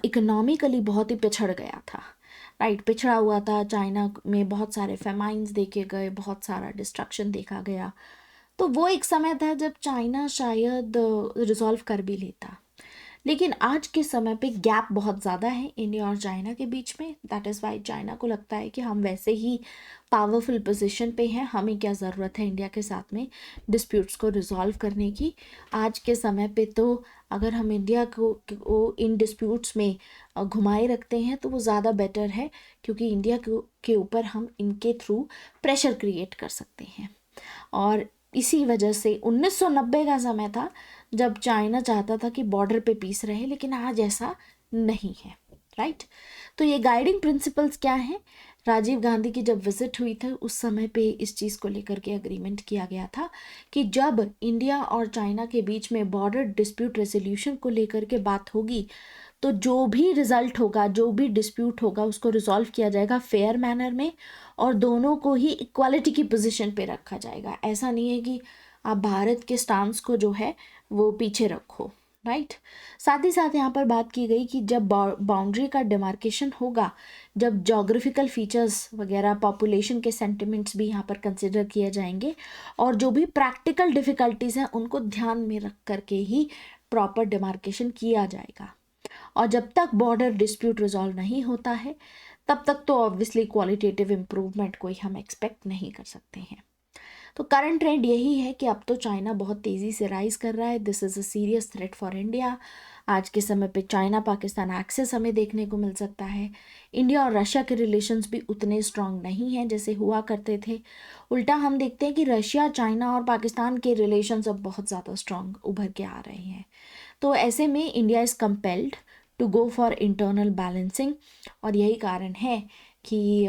इकोनॉमिकली बहुत ही पिछड़ गया था, राइट। पिछड़ा हुआ था। चाइना में बहुत सारे फेमाइन्स देखे गए, बहुत सारा डिस्ट्रक्शन देखा गया। तो वो एक समय था जब चाइना शायद रिजॉल्व कर भी लेता। लेकिन आज के समय पे गैप बहुत ज़्यादा है इंडिया और चाइना के बीच में। दैट इज़ वाई चाइना को लगता है कि हम वैसे ही पावरफुल पोजीशन पे हैं, हमें क्या ज़रूरत है इंडिया के साथ में डिस्प्यूट्स को रिजॉल्व करने की। आज के समय पे तो अगर हम इंडिया को इन डिस्प्यूट्स में घुमाए रखते हैं तो वो ज़्यादा बेटर है क्योंकि इंडिया के ऊपर हम इनके थ्रू प्रेशर क्रिएट कर सकते हैं। और इसी वजह से 1990 का समय था जब चाइना चाहता था कि बॉर्डर पे पीस रहे, लेकिन आज ऐसा नहीं है, राइट। तो ये गाइडिंग प्रिंसिपल्स क्या हैं? राजीव गांधी की जब विजिट हुई थी उस समय पे इस चीज़ को लेकर के एग्रीमेंट किया गया था कि जब इंडिया और चाइना के बीच में बॉर्डर डिस्प्यूट रेजोल्यूशन को लेकर के बात होगी तो जो भी रिजल्ट होगा, जो भी डिस्प्यूट होगा, उसको रिजॉल्व किया जाएगा फेयर मैनर में और दोनों को ही इक्वालिटी की पोजीशन पे रखा जाएगा। ऐसा नहीं है कि आप भारत के स्टांस को जो है वो पीछे रखो, राइट। साथ ही साथ यहाँ पर बात की गई कि जब बाउंड्री का डिमार्केशन होगा, जब जोग्राफिकल फीचर्स वगैरह, पॉपुलेशन के सेंटिमेंट्स भी यहाँ पर कंसिडर किए जाएंगे और जो भी प्रैक्टिकल डिफ़िकल्टीज़ हैं उनको ध्यान में रख करके ही प्रॉपर डिमार्केशन किया जाएगा। और जब तक बॉर्डर डिस्प्यूट रिजॉल्व नहीं होता है तब तक तो ऑब्वियसली क्वालिटेटिव इम्प्रूवमेंट कोई हम एक्सपेक्ट नहीं कर सकते हैं। तो करंट ट्रेंड यही है कि अब तो चाइना बहुत तेज़ी से राइज कर रहा है। This is a serious threat for India. आज के समय पे चाइना पाकिस्तान एक्सेस हमें देखने को मिल सकता है। इंडिया और रशिया के रिलेशंस भी उतने स्ट्रांग नहीं हैं जैसे हुआ करते थे। उल्टा हम देखते हैं कि रशिया, चाइना और पाकिस्तान के रिलेशंस अब बहुत ज़्यादा स्ट्रांग उभर के आ रहे हैं। तो ऐसे में India is compelled to go for internal balancing और यही कारण है कि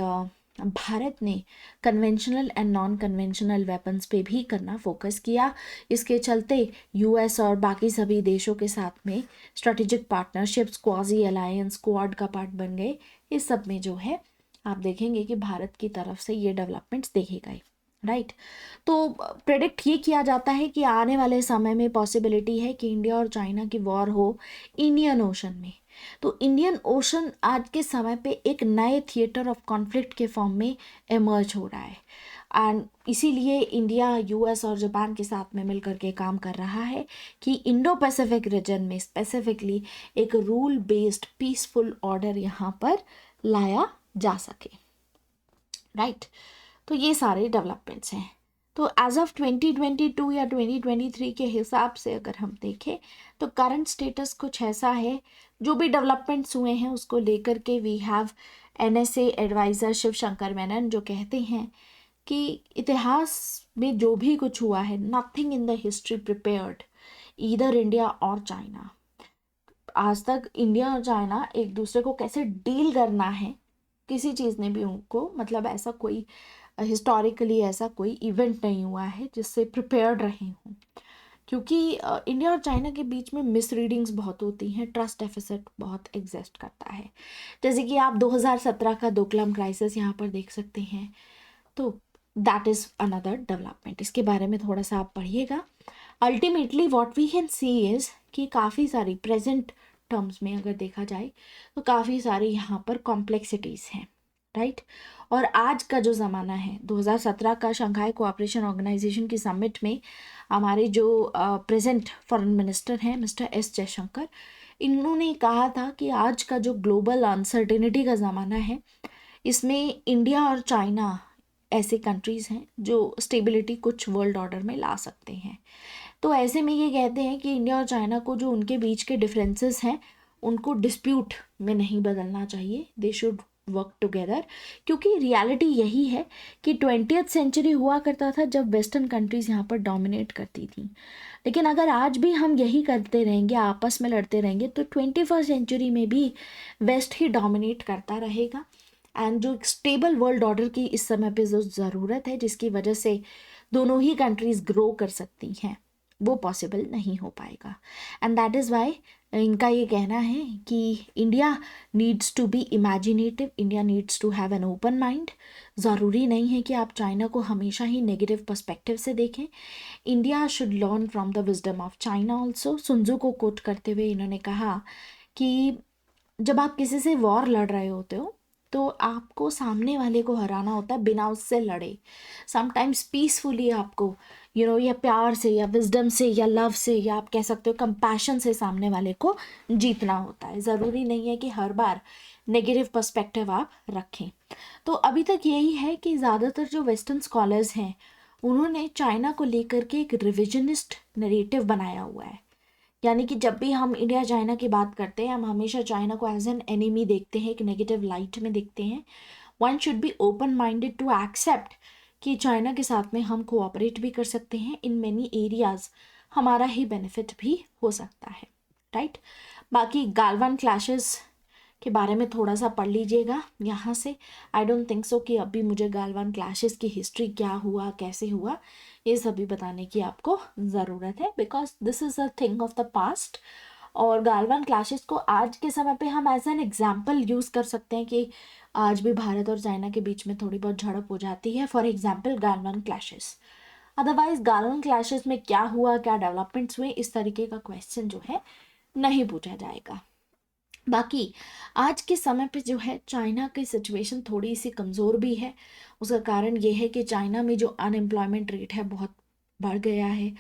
भारत ने conventional and non conventional weapons पे भी करना फोकस किया। इसके चलते यूएस और बाकी सभी देशों के साथ में strategic partnerships, quasi alliance, quad का पार्ट बन गए। इस सब में जो है आप देखेंगे कि भारत की तरफ से ये डेवलपमेंट्स देखे गए, राइट। तो प्रेडिक्ट ये किया जाता है कि आने वाले समय में पॉसिबिलिटी है कि इंडिया और चाइना की वॉर हो इंडियन ओशन में। तो इंडियन ओशन आज के समय पे एक नए थिएटर ऑफ कॉन्फ्लिक्ट के फॉर्म में इमर्ज हो रहा है, एंड इसीलिए इंडिया यूएस और जापान के साथ में मिलकर के काम कर रहा है कि इंडो पैसिफिक रीजन में स्पेसिफिकली एक रूल बेस्ड पीसफुल ऑर्डर यहाँ पर लाया जा सके, राइट। तो ये सारे डेवलपमेंट्स हैं। तो एज ऑफ 2022 या 2023 के हिसाब से अगर हम देखें तो करंट स्टेटस कुछ ऐसा है। जो भी डेवलपमेंट्स हुए हैं उसको लेकर के we have NSA adviser Shiv Shankar Menon जो कहते हैं कि इतिहास में जो भी कुछ हुआ है, nothing in the history prepared either India और चाइना। आज तक इंडिया और चाइना एक दूसरे को कैसे डील करना है, किसी चीज़ ने भी उनको मतलब ऐसा कोई हिस्टोरिकली ऐसा कोई इवेंट नहीं हुआ है जिससे प्रिपेयर्ड रहे हों। क्योंकि इंडिया और चाइना के बीच में मिस रीडिंग्स बहुत होती हैं, ट्रस्ट डेफिसिट बहुत एग्जिस्ट करता है। जैसे कि आप 2017 का डोकलाम क्राइसिस यहाँ पर देख सकते हैं। तो दैट इज़ अनदर डेवलपमेंट, इसके बारे में थोड़ा सा आप पढ़िएगा। Ultimately what we can see is कि काफ़ी सारी प्रेजेंट टर्म्स में अगर देखा जाए तो काफ़ी सारी यहाँ पर कॉम्प्लेक्सिटीज़ हैं, राइट। और आज का जो ज़माना है 2017 का शंघाई कोऑपरेशन ऑर्गेनाइजेशन की समिट में हमारे जो प्रेजेंट फॉरेन मिनिस्टर हैं मिस्टर एस जयशंकर, इन्होंने कहा था कि आज का जो ग्लोबल अनसर्टेनिटी का ज़माना है इसमें इंडिया और चाइना ऐसे कंट्रीज़ हैं जो स्टेबिलिटी कुछ वर्ल्ड ऑर्डर में ला सकते हैं। तो ऐसे में ये कहते हैं कि इंडिया और चाइना को जो उनके बीच के डिफरेंसेस हैं उनको डिस्प्यूट में नहीं बदलना चाहिए, दे शुड वर्क टुगेदर। क्योंकि रियलिटी यही है कि 20th सेंचुरी हुआ करता था जब वेस्टर्न कंट्रीज़ यहाँ पर डोमिनेट करती थी, लेकिन अगर आज भी हम यही करते रहेंगे, आपस में लड़ते रहेंगे, तो 21st सेंचुरी में भी वेस्ट ही डोमिनेट करता रहेगा। एंड जो स्टेबल वर्ल्ड ऑर्डर की इस समय पे जो ज़रूरत है जिसकी वजह से दोनों ही कंट्रीज़ ग्रो कर सकती हैं, वो पॉसिबल नहीं हो पाएगा। एंड दैट इज़ वाई इनका ये कहना है कि India needs to be imaginative, India needs to have an open mind. ज़रूरी नहीं है कि आप चाइना को हमेशा ही नेगेटिव पर्सपेक्टिव से देखें। India should learn from the wisdom of China also. सुनजू को कोट करते हुए इन्होंने कहा कि जब आप किसी से वॉर लड़ रहे होते हो तो आपको सामने वाले को हराना होता है बिना उससे लड़े। समटाइम्स पीसफुली आपको या प्यार से या विजडम से या लव से या आप कह सकते हो कंपैशन से सामने वाले को जीतना होता है। ज़रूरी नहीं है कि हर बार नेगेटिव पर्सपेक्टिव आप रखें। तो अभी तक यही है कि ज़्यादातर जो वेस्टर्न स्कॉलर्स हैं उन्होंने चाइना को लेकर के एक रिविजनिस्ट नरेटिव बनाया हुआ है। यानी कि जब भी हम इंडिया चाइना की बात करते हैं हम हमेशा चाइना को एज एन एनिमी देखते हैं, एक नेगेटिव लाइट में देखते हैं। One should be open minded to accept कि चाइना के साथ में हम कोऑपरेट भी कर सकते हैं इन मैनी एरियाज, हमारा ही बेनिफिट भी हो सकता है, राइट। बाकी गालवान क्लैशेस के बारे में थोड़ा सा पढ़ लीजिएगा यहाँ से। आई डोंट थिंक सो कि अभी मुझे गालवान क्लैशेस की हिस्ट्री क्या हुआ, कैसे हुआ, ये सभी बताने की आपको ज़रूरत है, because this is a thing of the past. और गालवान क्लैशेस को आज के समय पे हम एज एन एग्जाम्पल यूज़ कर सकते हैं कि आज भी भारत और चाइना के बीच में थोड़ी बहुत झड़प हो जाती है, for example Galwan clashes. Otherwise Galwan clashes में क्या हुआ, क्या डेवलपमेंट्स हुए, इस तरीके का क्वेश्चन जो है नहीं पूछा जाएगा। बाकी आज के समय पे जो है चाइना की सिचुएशन थोड़ी सी कमज़ोर भी है। उसका कारण ये है कि चाइना में जो अनएम्प्लॉयमेंट रेट है बहुत बढ़ गया है।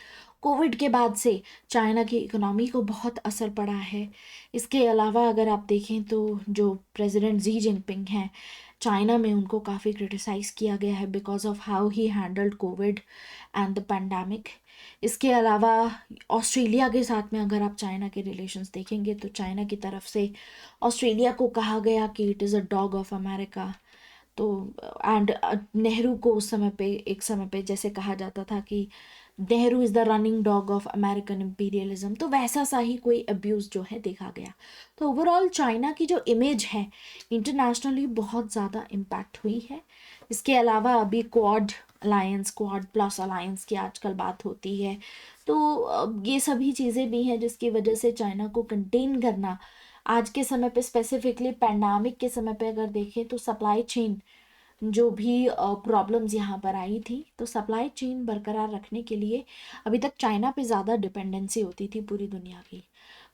कोविड के बाद से चाइना की इकोनॉमी को बहुत असर पड़ा है। इसके अलावा अगर आप देखें तो जो प्रेसिडेंट जी जिनपिंग हैं चाइना में, उनको काफ़ी क्रिटिसाइज़ किया गया है because of how he handled Covid and the pandemic. इसके अलावा ऑस्ट्रेलिया के साथ में अगर आप चाइना के रिलेशंस देखेंगे तो चाइना की तरफ से ऑस्ट्रेलिया को कहा गया कि it is a dog of America. तो एंड नेहरू को उस समय पे एक समय पे जैसे कहा जाता था कि Nehru is the running dog of American imperialism, तो वैसा सा ही कोई अब्यूज़ जो है देखा गया। तो ओवरऑल चाइना की जो इमेज है इंटरनेशनली बहुत ज़्यादा इम्पैक्ट हुई है। इसके अलावा अभी quad alliance, quad plus alliance की आजकल बात होती है, तो ये सभी चीज़ें भी हैं जिसकी वजह से चाइना को कंटेन करना आज के समय पे, स्पेसिफिकली पैंडामिक के समय पे अगर देखें तो सप्लाई चेन जो भी प्रॉब्लम्स यहाँ पर आई थी, तो सप्लाई चेन बरकरार रखने के लिए अभी तक चाइना पे ज़्यादा डिपेंडेंसी होती थी पूरी दुनिया की,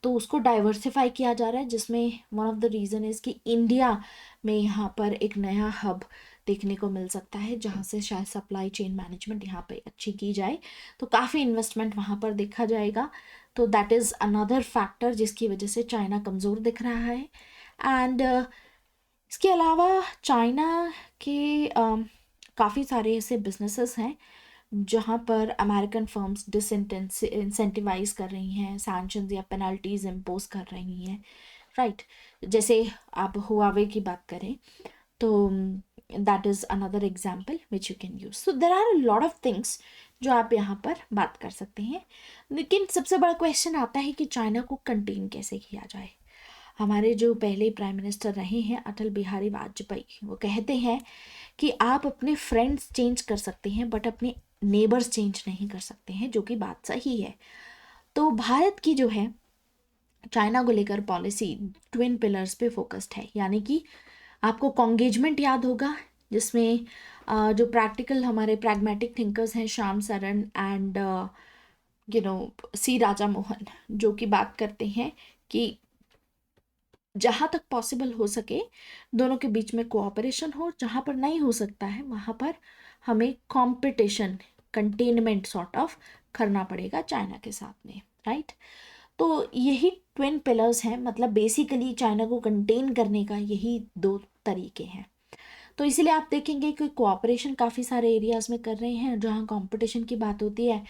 तो उसको डाइवर्सिफाई किया जा रहा है, जिसमें one of the reason is कि इंडिया में यहाँ पर एक नया हब देखने को मिल सकता है जहाँ से शायद सप्लाई चेन मैनेजमेंट यहाँ पे अच्छी की जाए, तो काफ़ी इन्वेस्टमेंट वहाँ पर देखा जाएगा। तो दैट इज़ अनदर फैक्टर जिसकी वजह से चाइना कमज़ोर दिख रहा है। एंड इसके अलावा चाइना के काफ़ी सारे ऐसे बिजनेसेस हैं जहाँ पर अमेरिकन फर्म्स इंसेंटिवाइज कर रही हैं, सैंक्शंस या पेनल्टीज इम्पोज कर रही हैं, राइट। जैसे आप हुआवे की बात करें तो that is another example which you can use. So there are a lot of things जो आप यहाँ पर बात कर सकते हैं, लेकिन सबसे बड़ा क्वेश्चन आता है कि चाइना को कंटेन कैसे किया जाए। हमारे जो पहले प्राइम मिनिस्टर रहे हैं अटल बिहारी वाजपेयी, वो कहते हैं कि आप अपने फ्रेंड्स चेंज कर सकते हैं बट अपने नेबर्स चेंज नहीं कर सकते हैं, जो कि बात सही है। तो भारत की जो है चाइना को लेकर पॉलिसी ट्विन पिलर्स पे फोकस्ड है, यानी कि आपको कॉन्गेजमेंट याद होगा जिसमें जो प्रैक्टिकल हमारे प्रैग्मेटिक थिंकर्स हैं श्याम सरन एंड सी राजा मोहन, जो कि बात करते हैं कि जहाँ तक पॉसिबल हो सके दोनों के बीच में कोऑपरेशन हो, जहाँ पर नहीं हो सकता है वहाँ पर हमें कंपटीशन कंटेनमेंट सॉर्ट ऑफ करना पड़ेगा चाइना के साथ में, राइट। तो यही ट्विन पिलर्स हैं, मतलब बेसिकली चाइना को कंटेन करने का यही दो तरीके हैं। तो इसीलिए आप देखेंगे कि कोऑपरेशन काफ़ी सारे एरियाज में कर रहे हैं, जहाँ कंपटीशन की बात होती है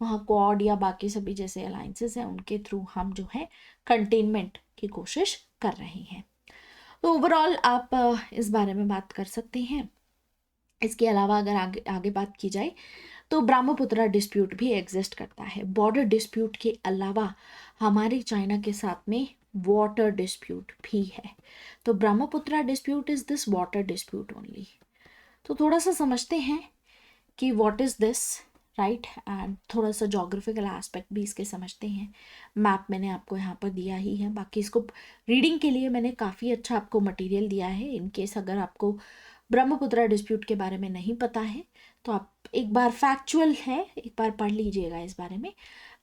वहाँ क्वाड या बाकी सभी जैसे अलाइंसेस हैं उनके थ्रू हम जो है कंटेनमेंट की कोशिश कर रहे हैं। तो ओवरऑल आप इस बारे में बात कर सकते हैं। इसके अलावा अगर आगे आगे बात की जाए तो ब्रह्मपुत्रा डिस्प्यूट भी एग्जिस्ट करता है। बॉर्डर डिस्प्यूट के अलावा हमारे चाइना के साथ में वाटर डिस्प्यूट भी है। तो Brahmaputra dispute is this water dispute only. तो थोड़ा सा समझते हैं कि what is this, right, and थोड़ा सा जोग्राफिकल एस्पेक्ट भी इसके समझते हैं। मैप मैंने आपको यहाँ पर दिया ही है, बाकी इसको रीडिंग के लिए मैंने काफ़ी अच्छा आपको मटेरियल दिया है। इन केस अगर आपको ब्रह्मपुत्रा डिस्प्यूट के बारे में नहीं पता है तो आप एक बार फैक्चुअल है एक बार पढ़ लीजिएगा इस बारे में।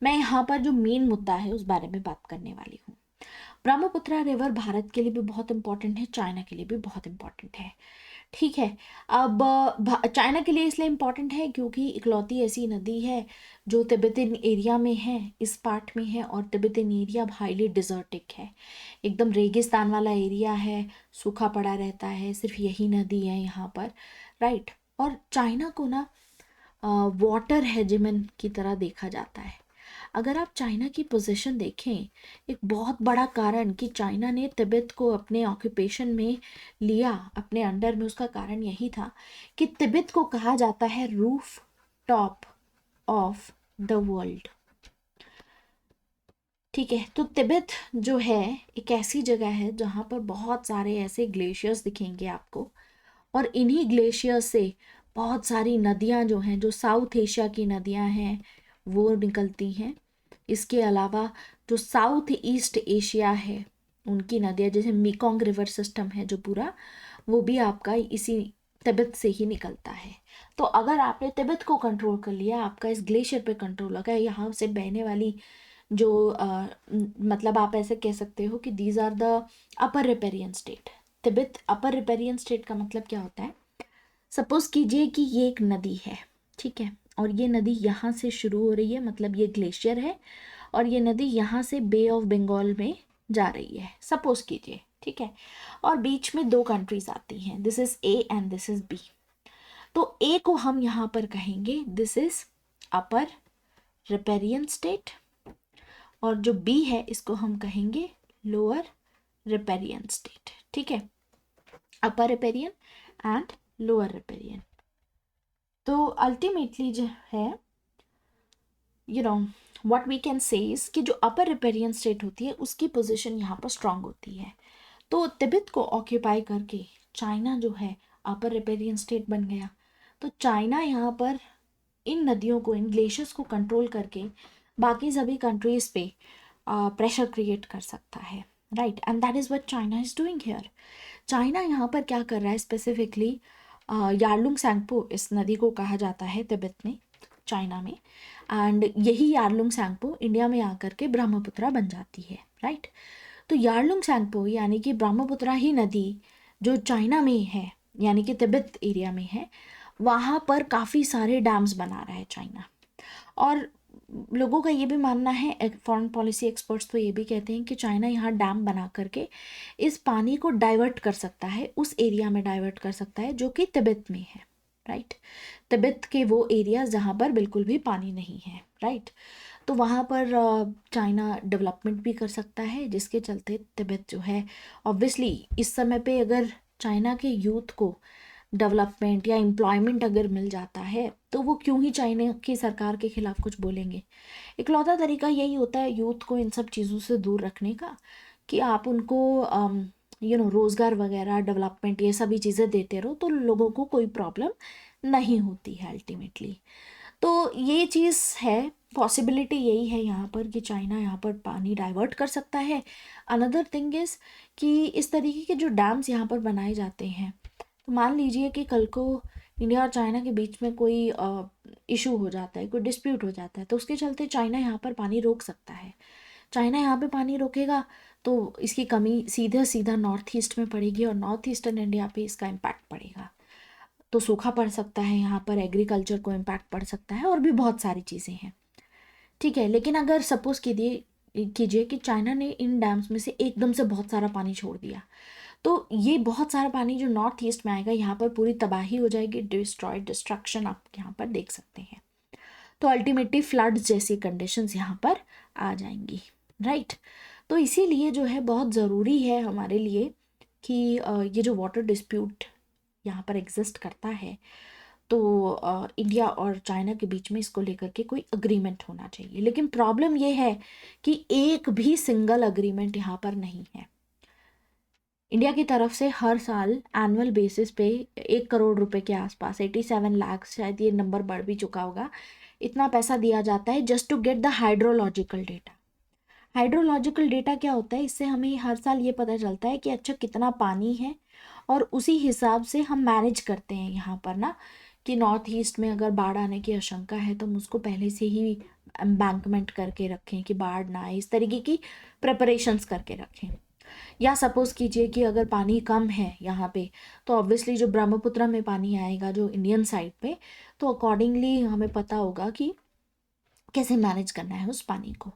मैं यहाँ पर जो मेन मुद्दा है उस बारे में बात करने वाली हूँ। ब्रह्मपुत्रा रिवर भारत के लिए भी बहुत इंपॉर्टेंट है, चाइना के लिए भी बहुत इंपॉर्टेंट है, ठीक है। अब चाइना के लिए इसलिए इम्पॉर्टेंट है क्योंकि इकलौती ऐसी नदी है जो तिब्बतन एरिया में है, इस पार्ट में है, और तिब्बतन एरिया हाईली डिजर्टिक है, एकदम रेगिस्तान वाला एरिया है, सूखा पड़ा रहता है, सिर्फ यही नदी है यहाँ पर, राइट। और चाइना को ना वाटर हेजिमन की तरह देखा जाता है। अगर आप चाइना की पोजीशन देखें, एक बहुत बड़ा कारण कि चाइना ने तिब्बत को अपने ऑक्यूपेशन में लिया, अपने अंडर में, उसका कारण यही था कि तिब्बत को कहा जाता है roof top of the world, ठीक है। तो तिब्बत जो है एक ऐसी जगह है जहाँ पर बहुत सारे ऐसे ग्लेशियर्स दिखेंगे आपको, और इन्हीं ग्लेशियर से बहुत सारी नदियाँ जो हैं, जो साउथ एशिया की नदियाँ हैं वो निकलती हैं। इसके अलावा जो साउथ ईस्ट एशिया है उनकी नदियाँ, जैसे मेकोंग रिवर सिस्टम है जो पूरा, वो भी आपका इसी तिब्बत से ही निकलता है। तो अगर आपने तिब्बत को कंट्रोल कर लिया, आपका इस ग्लेशियर पे कंट्रोल होगा, यहाँ से बहने वाली जो मतलब आप ऐसे कह सकते हो कि these are the upper riparian state. Tibet upper riparian state का मतलब क्या होता है, सपोज कीजिए कि ये एक नदी है, ठीक है, और ये नदी यहाँ से शुरू हो रही है, मतलब ये ग्लेशियर है, और ये नदी यहाँ से बे ऑफ बंगाल में जा रही है, सपोज कीजिए, ठीक है, और बीच में दो कंट्रीज आती हैं, this is A and this is B. तो ए को हम यहाँ पर कहेंगे this is upper riparian state, और जो बी है इसको हम कहेंगे लोअर रिपेरियन स्टेट, ठीक है, upper riparian and lower riparian. तो अल्टीमेटली जो है you know what we can say is कि जो अपर रिपेरियन स्टेट होती है उसकी पोजीशन यहाँ पर स्ट्रांग होती है। तो तिब्बत को ऑक्यूपाई करके चाइना जो है अपर रिपेरियन स्टेट बन गया। तो चाइना यहाँ पर इन नदियों को, इन ग्लेशियर्स को कंट्रोल करके बाकी सभी कंट्रीज पे प्रेशर क्रिएट कर सकता है, right. And that is what China is doing here. China यहाँ पर क्या कर रहा है स्पेसिफिकली, यार्लुंग सैंगपो इस नदी को कहा जाता है तिब्बत में, चाइना में। एंड यही यार्लुंग सैंगपो इंडिया में आकर के ब्रह्मपुत्रा बन जाती है, राइट। तो यार्लुंग सैंगपो यानी कि ब्रह्मपुत्रा ही नदी जो चाइना में है, यानी कि तिब्बत एरिया में है, वहाँ पर काफ़ी सारे डैम्स बना रहा है चाइना। और लोगों का ये भी मानना है, फॉरेन पॉलिसी एक्सपर्ट्स तो ये भी कहते हैं कि चाइना यहाँ डैम बना करके इस पानी को डाइवर्ट कर सकता है, उस एरिया में डाइवर्ट कर सकता है जो कि तिब्बत में है, राइट। तिब्बत के वो एरियाज जहाँ पर बिल्कुल भी पानी नहीं है, राइट। तो वहाँ पर चाइना डेवलपमेंट भी कर सकता है, जिसके चलते तिब्बत जो है ऑब्वियसली इस समय पे अगर चाइना के यूथ को डेवलपमेंट या एम्प्लॉयमेंट अगर मिल जाता है तो वो क्यों ही चाइना की सरकार के खिलाफ कुछ बोलेंगे। इकलौता तरीका यही होता है यूथ को इन सब चीज़ों से दूर रखने का कि आप उनको रोज़गार वगैरह, डेवलपमेंट, ये सभी चीज़ें देते रहो तो लोगों को कोई प्रॉब्लम नहीं होती है अल्टीमेटली। तो ये चीज़ है, पॉसिबिलिटी यही है यहाँ पर कि चाइना यहाँ पर पानी डाइवर्ट कर सकता है। अनदर थिंग इज़ कि इस तरीके के जो डैम्स यहाँ पर बनाए जाते हैं, तो मान लीजिए कि कल को इंडिया और चाइना के बीच में कोई इशू हो जाता है, कोई डिस्प्यूट हो जाता है, तो उसके चलते चाइना यहाँ पर पानी रोक सकता है। चाइना यहाँ पे पानी रोकेगा तो इसकी कमी सीधा सीधा नॉर्थ ईस्ट में पड़ेगी और नॉर्थ ईस्टर्न इंडिया पे इसका इम्पैक्ट पड़ेगा। तो सूखा पड़ सकता है, यहाँ पर एग्रीकल्चर को इम्पैक्ट पड़ सकता है और भी बहुत सारी चीज़ें हैं, ठीक है। लेकिन अगर सपोज कीजिए कि चाइना ने इन डैम्स में से एकदम से बहुत सारा पानी छोड़ दिया, तो ये बहुत सारा पानी जो नॉर्थ ईस्ट में आएगा यहाँ पर पूरी तबाही हो जाएगी, डिस्ट्रक्शन आप यहाँ पर देख सकते हैं। तो अल्टीमेटली फ्लड्स जैसी कंडीशंस यहाँ पर आ जाएंगी, राइट। तो इसीलिए जो है बहुत ज़रूरी है हमारे लिए कि ये जो वाटर डिस्प्यूट यहाँ पर एग्जिस्ट करता है, तो इंडिया और चाइना के बीच में इसको लेकर के कोई अग्रीमेंट होना चाहिए। लेकिन प्रॉब्लम ये है कि एक भी सिंगल अग्रीमेंट यहाँ पर नहीं है। इंडिया की तरफ से हर साल एनुअल बेसिस पे 1 करोड़ रुपए के आसपास, 87 लाख, शायद ये नंबर बढ़ भी चुका होगा, इतना पैसा दिया जाता है just to get the hydrological data. Hydrological data क्या होता है, इससे हमें हर साल ये पता चलता है कि अच्छा कितना पानी है, और उसी हिसाब से हम मैनेज करते हैं यहाँ पर ना, कि नॉर्थ ईस्ट में अगर बाढ़ आने की आशंका है तो हम उसको पहले से ही एम्बैंकमेंट करके रखें कि बाढ़ ना आए, इस तरीके की प्रिपरेशंस करके रखें। या सपोज कीजिए कि अगर पानी कम है यहाँ पे, तो ऑब्वियसली जो ब्रह्मपुत्र में पानी आएगा जो इंडियन साइड पे, तो अकॉर्डिंगली हमें पता होगा कि कैसे मैनेज करना है उस पानी को।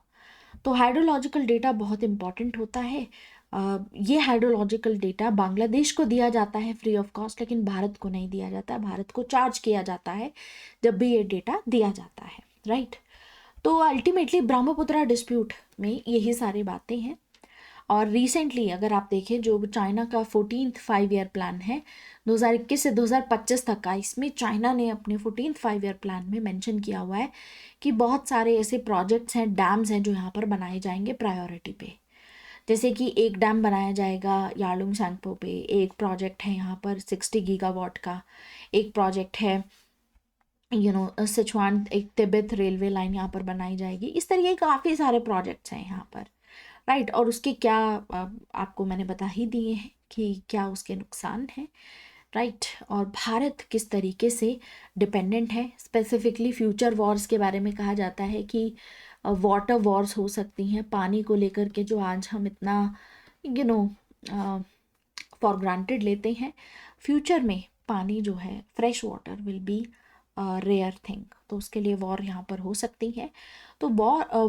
तो हाइड्रोलॉजिकल डेटा बहुत इम्पॉर्टेंट होता है। ये हाइड्रोलॉजिकल डेटा बांग्लादेश को दिया जाता है फ्री ऑफ कॉस्ट, लेकिन भारत को नहीं दिया जाता है, भारत को चार्ज किया जाता है जब भी ये डेटा दिया जाता है, राइट। तो अल्टीमेटली ब्रह्मपुत्रा डिस्प्यूट में यही सारी बातें हैं। और रिसेंटली अगर आप देखें जो चाइना का 14th 5 ईयर प्लान है 2021 से 2025 तक का, इसमें चाइना ने अपने 14th 5 ईयर प्लान में मेंशन किया हुआ है कि बहुत सारे ऐसे प्रोजेक्ट्स हैं, डैम्स हैं जो यहाँ पर बनाए जाएंगे प्रायोरिटी पे। जैसे कि एक डैम बनाया जाएगा यार्लुंग सैंगपो पे, एक प्रोजेक्ट है यहाँ पर 60 गीगावाट का, एक प्रोजेक्ट है सिचुआन, एक तिब्बत रेलवे लाइन यहाँ पर बनाई जाएगी। इस तरीके के काफ़ी सारे प्रोजेक्ट्स हैं यहाँ पर, राइट। और उसके क्या आपको मैंने बता ही दिए हैं कि क्या उसके नुकसान हैं, राइट। और भारत किस तरीके से डिपेंडेंट है, स्पेसिफिकली फ्यूचर वॉर्स के बारे में कहा जाता है कि वाटर वॉर्स हो सकती हैं पानी को लेकर के, जो आज हम इतना फॉर ग्रांटेड लेते हैं। फ्यूचर में पानी जो है, fresh water will be rare thing, तो उसके लिए वॉर यहाँ पर हो सकती है। तो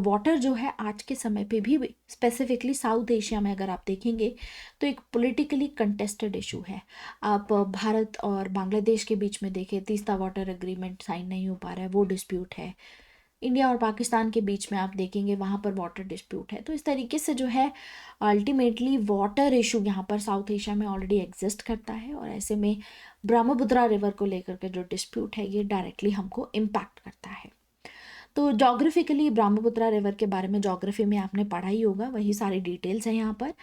वाटर जो है आज के समय पे भी स्पेसिफिकली साउथ एशिया में अगर आप देखेंगे तो एक पॉलिटिकली कंटेस्टेड इशू है। आप भारत और बांग्लादेश के बीच में देखें, तीस्ता वाटर एग्रीमेंट साइन नहीं हो पा रहा है, वो डिस्प्यूट है। इंडिया और पाकिस्तान के बीच में आप देखेंगे वहाँ पर वाटर डिस्प्यूट है। तो इस तरीके से जो है अल्टीमेटली वाटर इशू यहाँ पर साउथ एशिया में ऑलरेडी एग्जिस्ट करता है, और ऐसे में ब्रह्मपुत्रा रिवर को लेकर के जो डिस्प्यूट है ये डायरेक्टली हमको इम्पैक्ट करता है। तो जोग्राफिकली ब्रह्मपुत्र रिवर के बारे में जोग्राफी में आपने पढ़ा ही होगा, वही सारी डिटेल्स हैं यहाँ पर।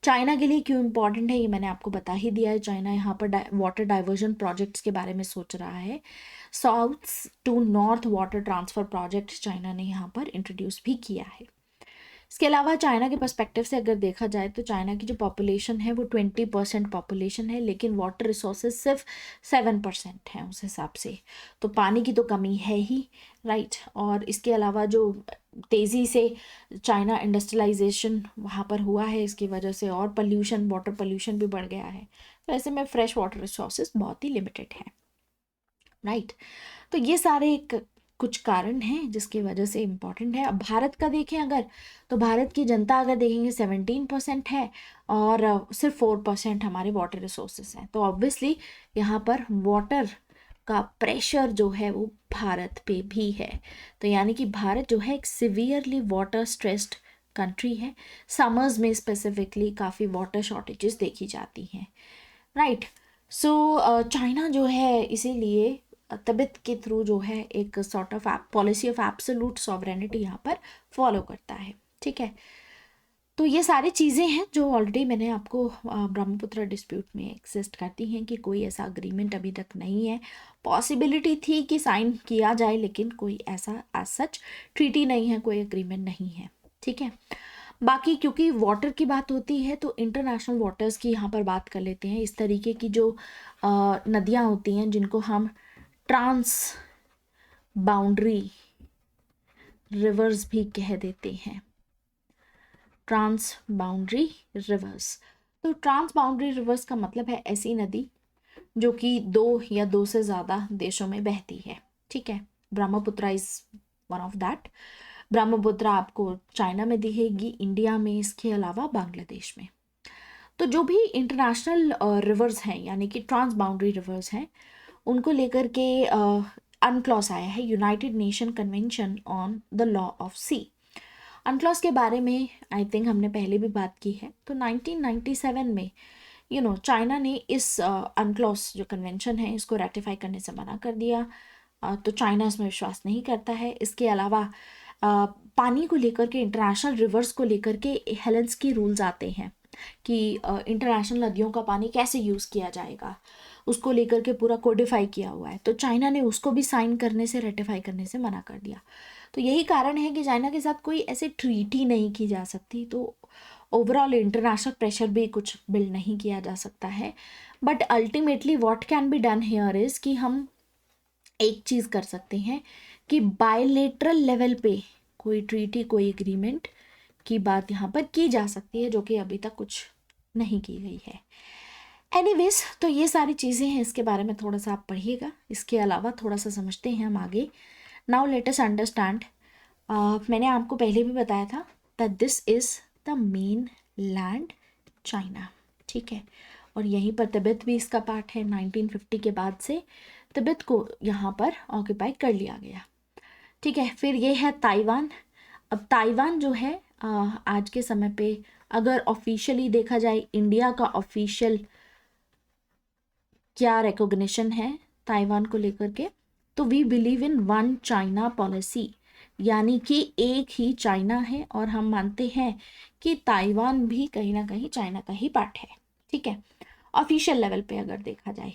चाइना के लिए क्यों इम्पोर्टेंट है ये मैंने आपको बता ही दिया है। चाइना यहाँ पर वाटर डाइवर्जन प्रोजेक्ट्स के बारे में सोच रहा है। South to north water transfer project China ने यहाँ पर इंट्रोड्यूस भी किया है। इसके अलावा चाइना के पर्सपेक्टिव से अगर देखा जाए तो चाइना की जो पॉपुलेशन है वो 20% पॉपुलेशन है, लेकिन वाटर रिसोर्सेज सिर्फ 7% हैं उस हिसाब से। तो पानी की तो कमी है ही, राइट। और इसके अलावा जो तेज़ी से चाइना इंडस्ट्रियलाइजेशन वहाँ पर हुआ है, इसकी वजह से और पोल्यूशन, वाटर पोल्यूशन भी बढ़ गया है। तो ऐसे में फ्रेश वाटर रिसोर्सेज बहुत ही लिमिटेड हैं, राइट। तो ये सारे कुछ कारण हैं जिसकी वजह से इम्पॉर्टेंट है। अब भारत का देखें अगर, तो भारत की जनता अगर देखेंगे 17% है और सिर्फ 4% हमारे वाटर रिसोर्सेज हैं। तो ऑब्वियसली यहाँ पर वाटर का प्रेशर जो है वो भारत पे भी है। तो यानी कि भारत जो है एक सिवियरली वाटर स्ट्रेस्ड कंट्री है। समर्स में स्पेसिफिकली काफ़ी वाटर शॉर्टेजेस देखी जाती हैं, राइट। सो चाइना जो है इसीलिए तिब्बत के थ्रू जो है एक sort of policy of absolute sovereignty यहाँ पर फॉलो करता है, ठीक है। तो ये सारी चीज़ें हैं जो ऑलरेडी मैंने आपको ब्रह्मपुत्र डिस्प्यूट में एग्जिस्ट करती हैं कि कोई ऐसा अग्रीमेंट अभी तक नहीं है। पॉसिबिलिटी थी कि साइन किया जाए, लेकिन कोई ऐसा एज सच ट्रीटी नहीं है, कोई अग्रीमेंट नहीं है, ठीक है। बाकी क्योंकि वाटर की बात होती है तो इंटरनेशनल वाटर्स की यहाँ पर बात कर लेते हैं। इस तरीके की जो नदियाँ होती हैं जिनको हम ट्रांस बाउंड्री रिवर्स भी कह देते हैं, ट्रांस बाउंड्री रिवर्स। तो ट्रांस बाउंड्री रिवर्स का मतलब है ऐसी नदी जो कि 2 या 2 से ज़्यादा देशों में बहती है, ठीक है। Brahmaputra is one of that. Brahmaputra आपको चाइना में दिखेगी, इंडिया में, इसके अलावा बांग्लादेश में। तो जो भी इंटरनेशनल रिवर्स हैं यानी कि ट्रांस बाउंड्री रिवर्स हैं, उनको लेकर के अनक्लॉस आया है, United Nation Convention on the law of sea. UNCLOS के बारे में आई थिंक हमने पहले भी बात की है। तो 1997 में चाइना ने इस अनक्लॉस जो कन्वेंशन है इसको रेटिफाई करने से मना कर दिया। तो चाइना इसमें विश्वास नहीं करता है। इसके अलावा पानी को लेकर के, इंटरनेशनल रिवर्स को लेकर के हेलेंस्की रूल्स आते हैं कि इंटरनेशनल नदियों का पानी कैसे यूज़ किया जाएगा, उसको लेकर के पूरा कोडिफाई किया हुआ है। तो चाइना ने उसको भी साइन करने से, रेटिफाई करने से मना कर दिया। तो यही कारण है कि चाइना के साथ कोई ऐसी ट्रीटी नहीं की जा सकती। तो ओवरऑल इंटरनेशनल प्रेशर भी कुछ बिल्ड नहीं किया जा सकता है। But ultimately what can be done here is कि हम एक चीज़ कर सकते हैं कि बायलेटरल लेवल पे कोई ट्रीटी, कोई एग्रीमेंट की बात यहाँ पर की जा सकती है, जो कि अभी तक कुछ नहीं की गई है। एनीवेज, तो ये सारी चीज़ें हैं, इसके बारे में थोड़ा सा आप पढ़िएगा। इसके अलावा थोड़ा सा समझते हैं हम आगे। Now let us understand. मैंने आपको पहले भी बताया था that this is the main land China, ठीक है। और यहीं पर तिब्बत भी इसका पार्ट है। 1950 के बाद से तिब्बत को यहाँ पर ऑक्यूपाई कर लिया गया, ठीक है। फिर ये है ताइवान। अब ताइवान जो है आज के समय पे अगर ऑफिशियली देखा जाए, इंडिया का ऑफिशियल क्या रिकॉग्निशन है ताइवान को लेकर के, तो we believe in one China policy, यानी कि एक ही चाइना है और हम मानते हैं कि ताइवान भी कहीं ना कहीं चाइना का ही पार्ट है, ठीक है। ऑफिशियल लेवल पे अगर देखा जाए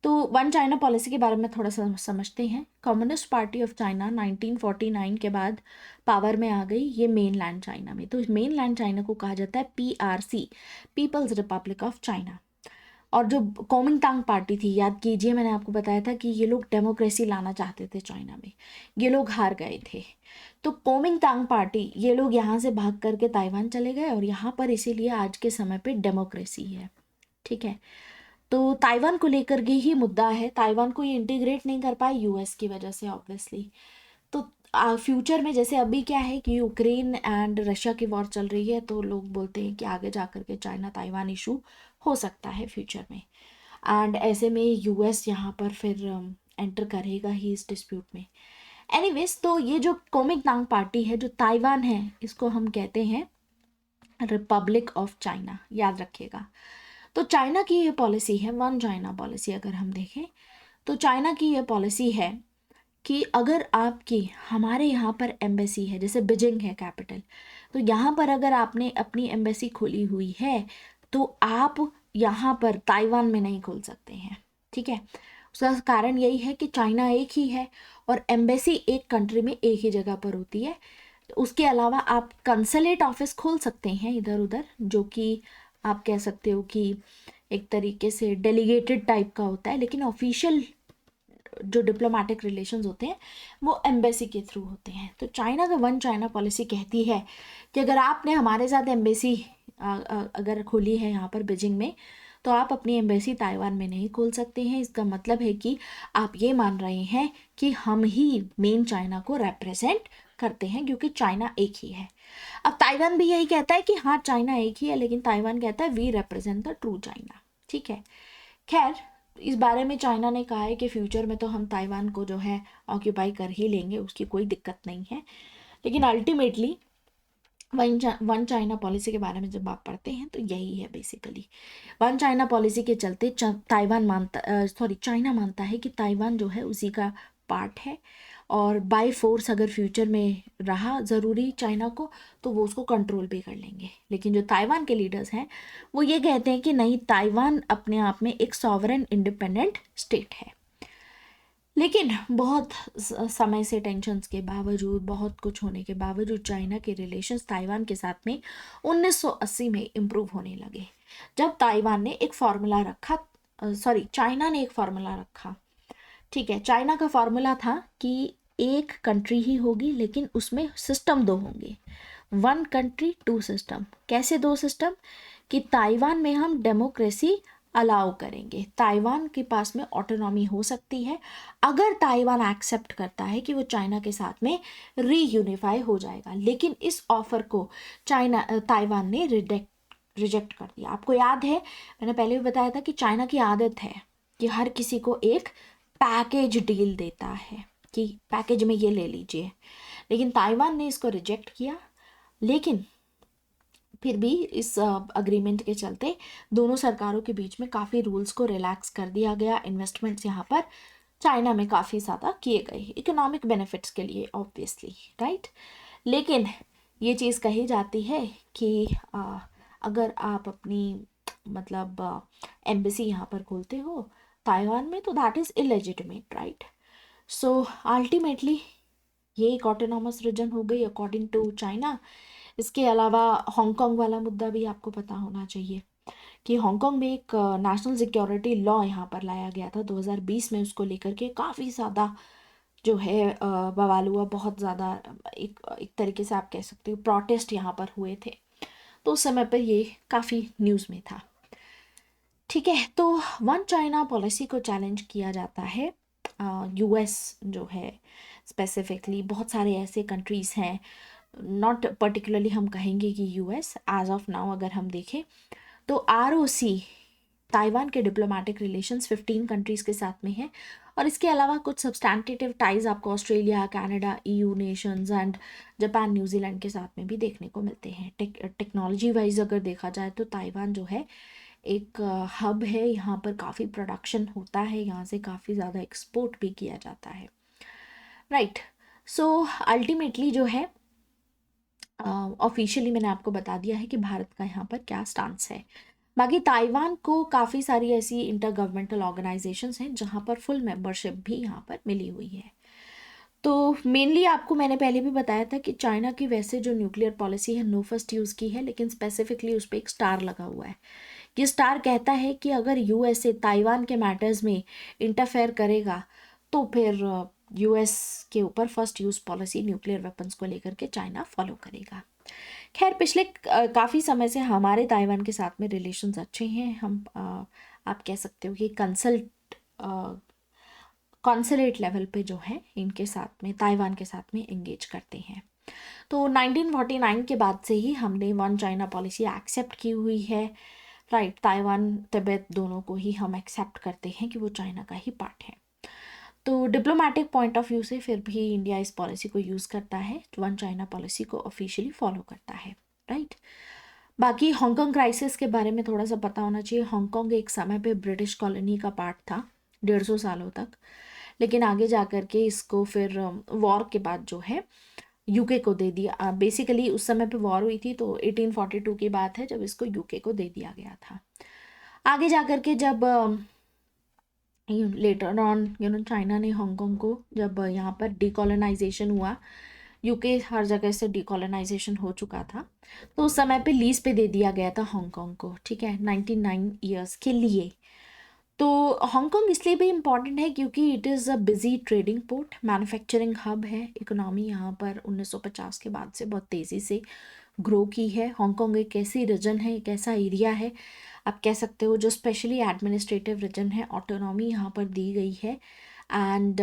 तो वन चाइना पॉलिसी के बारे में थोड़ा सा समझते हैं। कम्युनिस्ट पार्टी ऑफ चाइना 1949 के बाद पावर में आ गई ये मेन लैंड चाइना में। तो मेन लैंड चाइना को कहा जाता है PRC, People's Republic of China. और जो कोमिंगतांग पार्टी थी, याद कीजिए मैंने आपको बताया था कि ये लोग डेमोक्रेसी लाना चाहते थे चाइना में, ये लोग हार गए थे। तो कोमिंगतांग पार्टी, ये लोग यहाँ से भाग करके ताइवान चले गए और यहाँ पर इसीलिए आज के समय पे डेमोक्रेसी है, ठीक है। तो ताइवान को लेकर के ही मुद्दा है। ताइवान को ये इंटीग्रेट नहीं कर पाए US की वजह से ऑब्वियसली। तो फ्यूचर में जैसे अभी क्या है कि यूक्रेन एंड रशिया की वॉर चल रही है, तो लोग बोलते हैं कि आगे जा कर के चाइना ताइवान इशू हो सकता है फ्यूचर में। एंड ऐसे में US यहाँ पर फिर एंटर करेगा ही इस डिस्प्यूट में। एनीवेज, तो ये जो कोमिंगतांग पार्टी है, जो ताइवान है, इसको हम कहते हैं रिपब्लिक ऑफ चाइना, याद रखिएगा। तो चाइना की ये पॉलिसी है वन चाइना पॉलिसी। अगर हम देखें तो चाइना की ये पॉलिसी है कि अगर आपकी हमारे यहाँ पर एम्बेसी है, जैसे बीजिंग है कैपिटल, तो यहाँ पर अगर आपने अपनी एम्बेसी खोली हुई है तो आप यहाँ पर ताइवान में नहीं खोल सकते हैं, ठीक है। उसका कारण यही है कि चाइना एक ही है और एम्बेसी एक कंट्री में एक ही जगह पर होती है। उसके अलावा आप कंसुलेट ऑफिस खोल सकते हैं इधर उधर, जो कि आप कह सकते हो कि एक तरीके से डेलीगेटेड टाइप का होता है, लेकिन ऑफिशियल जो डिप्लोमेटिक रिलेशंस होते हैं वो एम्बेसी के थ्रू होते हैं। तो चाइना का वन चाइना पॉलिसी कहती है कि अगर आपने हमारे साथ एम्बेसी अगर खोली है यहाँ पर बीजिंग में, तो आप अपनी एम्बेसी ताइवान में नहीं खोल सकते हैं। इसका मतलब है कि आप ये मान रहे हैं कि हम ही मेन चाइना को रिप्रेजेंट करते हैं, क्योंकि चाइना एक ही है। अब ताइवान भी यही कहता है कि हाँ चाइना एक ही है, लेकिन ताइवान कहता है we represent the true China, ठीक है। खैर, इस बारे में चाइना ने कहा है कि फ्यूचर में तो हम ताइवान को जो है ऑक्यूपाई कर ही लेंगे, उसकी कोई दिक्कत नहीं है। लेकिन अल्टीमेटली वन चाइना पॉलिसी के बारे में जब आप पढ़ते हैं तो यही है बेसिकली। वन चाइना पॉलिसी के चलते चाइना मानता है कि ताइवान जो है उसी का पार्ट है, और बाय फोर्स अगर फ्यूचर में रहा ज़रूरी चाइना को तो वो उसको कंट्रोल भी कर लेंगे। लेकिन जो ताइवान के लीडर्स हैं वो ये कहते हैं कि नहीं, ताइवान अपने आप में एक सॉवरेन इंडिपेंडेंट स्टेट है। लेकिन बहुत समय से टेंशन्स के बावजूद, बहुत कुछ होने के बावजूद चाइना के रिलेशंस ताइवान के साथ में 1980 में इम्प्रूव होने लगे, जब ताइवान ने एक फार्मूला रखा, चाइना ने एक फार्मूला रखा, ठीक है। चाइना का फार्मूला था कि एक कंट्री ही होगी, लेकिन उसमें सिस्टम दो होंगे, वन कंट्री टू सिस्टम। कैसे दो सिस्टम? कि ताइवान में हम डेमोक्रेसी अलाउ करेंगे, ताइवान के पास में ऑटोनॉमी हो सकती है अगर ताइवान एक्सेप्ट करता है कि वो चाइना के साथ में रीयूनिफाई हो जाएगा। लेकिन इस ऑफर को ताइवान ने रिजेक्ट कर दिया। आपको याद है, मैंने पहले भी बताया था कि चाइना की आदत है कि हर किसी को एक पैकेज डील देता है कि पैकेज में ये ले लीजिए, लेकिन ताइवान ने इसको रिजेक्ट किया। लेकिन फिर भी इस अग्रीमेंट के चलते दोनों सरकारों के बीच में काफ़ी रूल्स को रिलैक्स कर दिया गया। इन्वेस्टमेंट्स यहाँ पर चाइना में काफ़ी ज़्यादा किए गए इकोनॉमिक बेनिफिट्स के लिए, ऑब्वियसली, राइट। लेकिन ये चीज़ कही जाती है कि अगर आप अपनी मतलब एम्बेसी यहाँ पर खोलते हो ताइवान में तो that is illegitimate, right. So ultimately ये एक ऑटोनॉमस रीजन हो गई अकॉर्डिंग टू चाइना। इसके अलावा हांगकांग वाला मुद्दा भी आपको पता होना चाहिए कि हांगकांग में एक नेशनल सिक्योरिटी लॉ यहाँ पर लाया गया था 2020 में। उसको लेकर के काफ़ी ज़्यादा जो है बवाल हुआ, बहुत ज़्यादा एक तरीके से आप कह सकते हो प्रोटेस्ट यहाँ पर हुए थे। तो उस समय पर ये काफ़ी न्यूज़ में था, ठीक है। तो वन चाइना पॉलिसी को चैलेंज किया जाता है यूएस जो है स्पेसिफिकली, बहुत सारे ऐसे कंट्रीज़ हैं, नॉट पर्टिकुलरली हम कहेंगे कि यूएस, एज ऑफ नाउ अगर हम देखें तो आरओसी ताइवान के डिप्लोमेटिक रिलेशंस 15 कंट्रीज़ के साथ में है। और इसके अलावा कुछ सब्सटैंटिव टाइज आपको Australia, Canada, EU Nations and Japan, New Zealand के साथ में भी देखने को मिलते हैं। टेक्नोलॉजी वाइज अगर देखा जाए तो ताइवान जो है एक हब है, यहाँ पर काफ़ी प्रोडक्शन होता है, यहाँ से काफ़ी ज़्यादा एक्सपोर्ट भी किया जाता है, राइट। सो अल्टीमेटली जो है ऑफिशियली मैंने आपको बता दिया है कि भारत का यहाँ पर क्या स्टांस है। बाकी ताइवान को काफ़ी सारी ऐसी इंटर गवर्नमेंटल ऑर्गेनाइजेशंस हैं जहाँ पर फुल मेंबरशिप भी यहाँ पर मिली हुई है। तो मेनली आपको मैंने पहले भी बताया था कि चाइना की वैसे जो न्यूक्लियर पॉलिसी है नो फर्स्ट यूज़ की है, लेकिन स्पेसिफिकली उस पर एक स्टार लगा हुआ है। ये स्टार कहता है कि अगर यूएसए ताइवान के मैटर्स में इंटरफेयर करेगा तो फिर यूएस के ऊपर first use policy nuclear weapons को लेकर के चाइना फॉलो करेगा। खैर, पिछले काफ़ी समय से हमारे ताइवान के साथ में रिलेशंस अच्छे हैं। हम आप कह सकते हो कि कॉन्सुलेट लेवल पे जो है इनके साथ में, ताइवान के साथ में एंगेज करते हैं। तो 1949 के बाद से ही हमने वन चाइना पॉलिसी एक्सेप्ट की हुई है, राइट। ताइवान, तिब्बत दोनों को ही हम एक्सेप्ट करते हैं कि वो चाइना का ही पार्ट है। तो डिप्लोमेटिक पॉइंट ऑफ व्यू से फिर भी इंडिया इस पॉलिसी को यूज़ करता है, वन चाइना पॉलिसी को ऑफिशियली फॉलो करता है, राइट। बाकी हांगकांग क्राइसिस के बारे में थोड़ा सा पता होना चाहिए। हांगकांग एक समय पे ब्रिटिश कॉलोनी का पार्ट था 150 सालों तक, लेकिन आगे जा कर के इसको फिर वॉर के बाद जो है यूके को दे दिया। बेसिकली उस समय पे वॉर हुई थी तो 1842 की बात है जब इसको यूके को दे दिया गया था। आगे जा कर के जब लेटर ऑन चाइना ने हांगकांग को जब यहाँ पर डिकोलोनाइजेशन हुआ, यूके हर जगह से डिकोलोनाइजेशन हो चुका था, तो उस समय पे लीज पे दे दिया गया था हांगकांग को, ठीक है, 99 ईयर्स के लिए। तो हांगकांग इसलिए भी इम्पॉर्टेंट है क्योंकि it is a busy trading port, manufacturing hub है। इकोनॉमी यहाँ पर 1950 के बाद से बहुत तेज़ी से ग्रो की है। हांगकांग एक ऐसी रीजन है, एक ऐसा एरिया है आप कह सकते हो जो स्पेशली एडमिनिस्ट्रेटिव रीजन है, ऑटोनॉमी यहाँ पर दी गई है एंड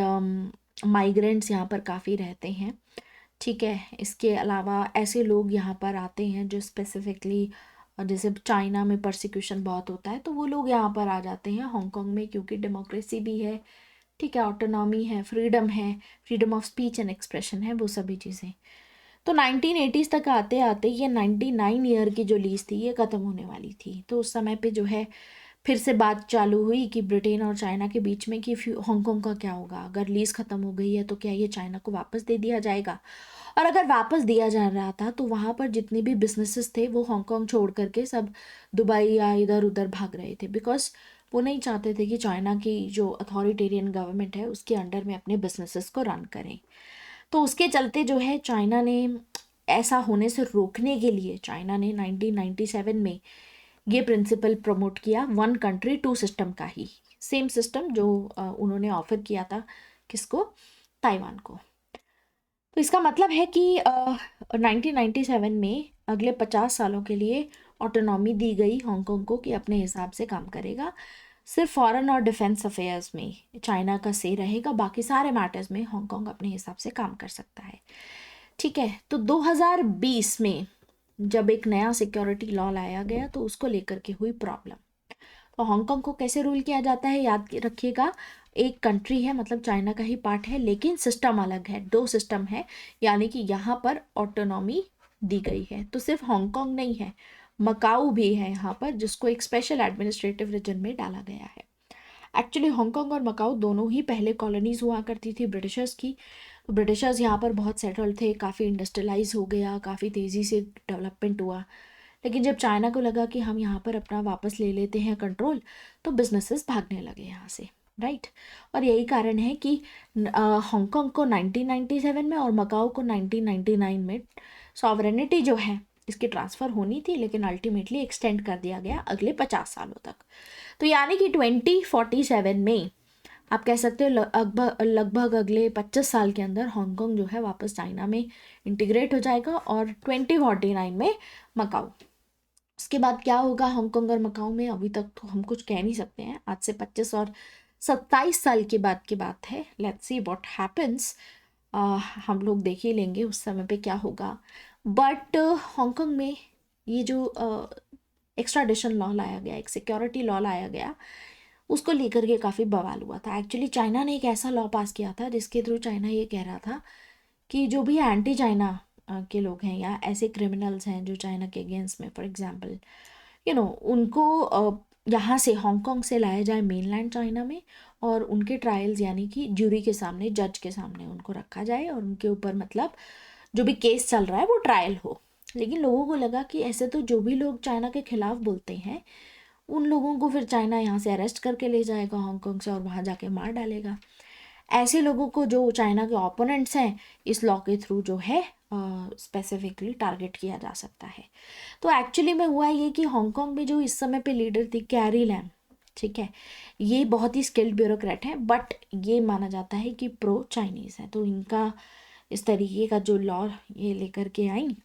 माइग्रेंट्स यहाँ पर काफ़ी रहते हैं, ठीक है। इसके अलावा ऐसे लोग यहाँ पर आते हैं जो स्पेसिफिकली, जैसे चाइना में परसिक्यूशन बहुत होता है तो वो लोग यहाँ पर आ जाते हैं हांगकांग में, क्योंकि डेमोक्रेसी भी है, ठीक है, ऑटोनॉमी है, freedom of speech and expression है, वो सभी चीज़ें। तो 1980s तक आते आते ये 99 ईयर की जो लीज थी ये ख़त्म होने वाली थी। तो उस समय पे जो है फिर से बात चालू हुई कि ब्रिटेन और चाइना के बीच में कि हांगकांग का क्या होगा, अगर लीज ख़त्म हो गई है तो क्या ये चाइना को वापस दे दिया जाएगा। और अगर वापस दिया जा रहा था तो वहाँ पर जितने भी बिजनेसेस थे वो हांगकांग छोड़ करके सब दुबई या इधर उधर भाग रहे थे, बिकॉज वो नहीं चाहते थे कि चाइना की जो अथॉरिटेरियन गवर्नमेंट है उसके अंडर में अपने बिजनेसेस को रन करें। तो उसके चलते जो है चाइना ने ऐसा होने से रोकने के लिए चाइना ने 1997 में ये प्रिंसिपल प्रमोट किया, वन कंट्री टू सिस्टम का ही, सेम सिस्टम जो उन्होंने ऑफर किया था किसको, ताइवान को। तो इसका मतलब है कि 1997 में अगले 50 सालों के लिए ऑटोनॉमी दी गई हांगकांग को कि अपने हिसाब से काम करेगा। सिर्फ फॉरेन और डिफेंस अफेयर्स में चाइना का से रहेगा, बाकी सारे मैटर्स में हांगकांग अपने हिसाब से काम कर सकता है, ठीक है। तो 2020 में जब एक नया सिक्योरिटी लॉ लाया गया तो उसको लेकर के हुई प्रॉब्लम। तो हांगकांग को कैसे रूल किया जाता है याद रखिएगा, एक कंट्री है मतलब चाइना का ही पार्ट है, लेकिन सिस्टम अलग है, दो सिस्टम है, यानी कि यहाँ पर ऑटोनॉमी दी गई है। तो सिर्फ हांगकांग नहीं है, मकाऊ भी है यहाँ पर, जिसको एक स्पेशल एडमिनिस्ट्रेटिव रीजन में डाला गया है। एक्चुअली हांगकांग और मकाऊ दोनों ही पहले कॉलोनीज हुआ करती थी ब्रिटिशर्स की। ब्रिटिशर्स यहाँ पर बहुत सेटल थे, काफ़ी इंडस्ट्रियलाइज हो गया, काफ़ी तेज़ी से डेवलपमेंट हुआ। लेकिन जब चाइना को लगा कि हम यहाँ पर अपना वापस ले लेते हैं कंट्रोल, तो बिजनेसेस भागने लगे यहाँ से, राइट। और यही कारण है कि हांगकांग को 1997 में और मकाऊ को 1999 में सॉवरेनिटी जो है इसकी ट्रांसफ़र होनी थी, लेकिन अल्टीमेटली एक्सटेंड कर दिया गया अगले 50 सालों तक। तो यानी कि 2047 में आप कह सकते हो लगभग अगले 25 साल के अंदर हांगकांग जो है वापस चाइना में इंटीग्रेट हो जाएगा, और 2049 में मकाऊ। उसके बाद क्या होगा हांगकांग और मकाऊ में अभी तक तो हम कुछ कह नहीं सकते हैं, आज से 25 और 27 साल के बाद की बात है। लेट्स सी व्हाट हैपन्स, हम लोग देख ही लेंगे उस समय पे क्या होगा। बट हांगकांग में ये जो एक्स्ट्राडिशन लॉ लाया गया, एक सिक्योरिटी लॉ लाया गया, उसको लेकर के काफ़ी बवाल हुआ था। एक्चुअली चाइना ने एक ऐसा लॉ पास किया था जिसके थ्रू चाइना ये कह रहा था कि जो भी एंटी चाइना के लोग हैं या ऐसे क्रिमिनल्स हैं जो चाइना के अगेंस्ट में, फॉर एग्जांपल उनको यहाँ से हांगकांग से लाया जाए मेनलैंड चाइना में, और उनके ट्रायल्स यानी कि ज्यूरी के सामने, जज के सामने उनको रखा जाए, और उनके ऊपर मतलब जो भी केस चल रहा है वो ट्रायल हो। लेकिन लोगों को लगा कि ऐसे तो जो भी लोग चाइना के खिलाफ बोलते हैं उन लोगों को फिर चाइना यहाँ से अरेस्ट करके ले जाएगा हांगकांग से और वहाँ जाके मार डालेगा। ऐसे लोगों को जो चाइना के ओपोनेंट्स हैं इस लॉ के थ्रू जो है स्पेसिफिकली टारगेट किया जा सकता है। तो एक्चुअली में हुआ ये कि हांगकांग में जो इस समय पे लीडर थी कैरी लैम, ठीक है, ये बहुत ही स्किल्ड ब्यूरोक्रेट हैं, बट ये माना जाता है कि प्रो चाइनीज़ है। तो इनका इस तरीके का जो लॉ ये लेकर के आई,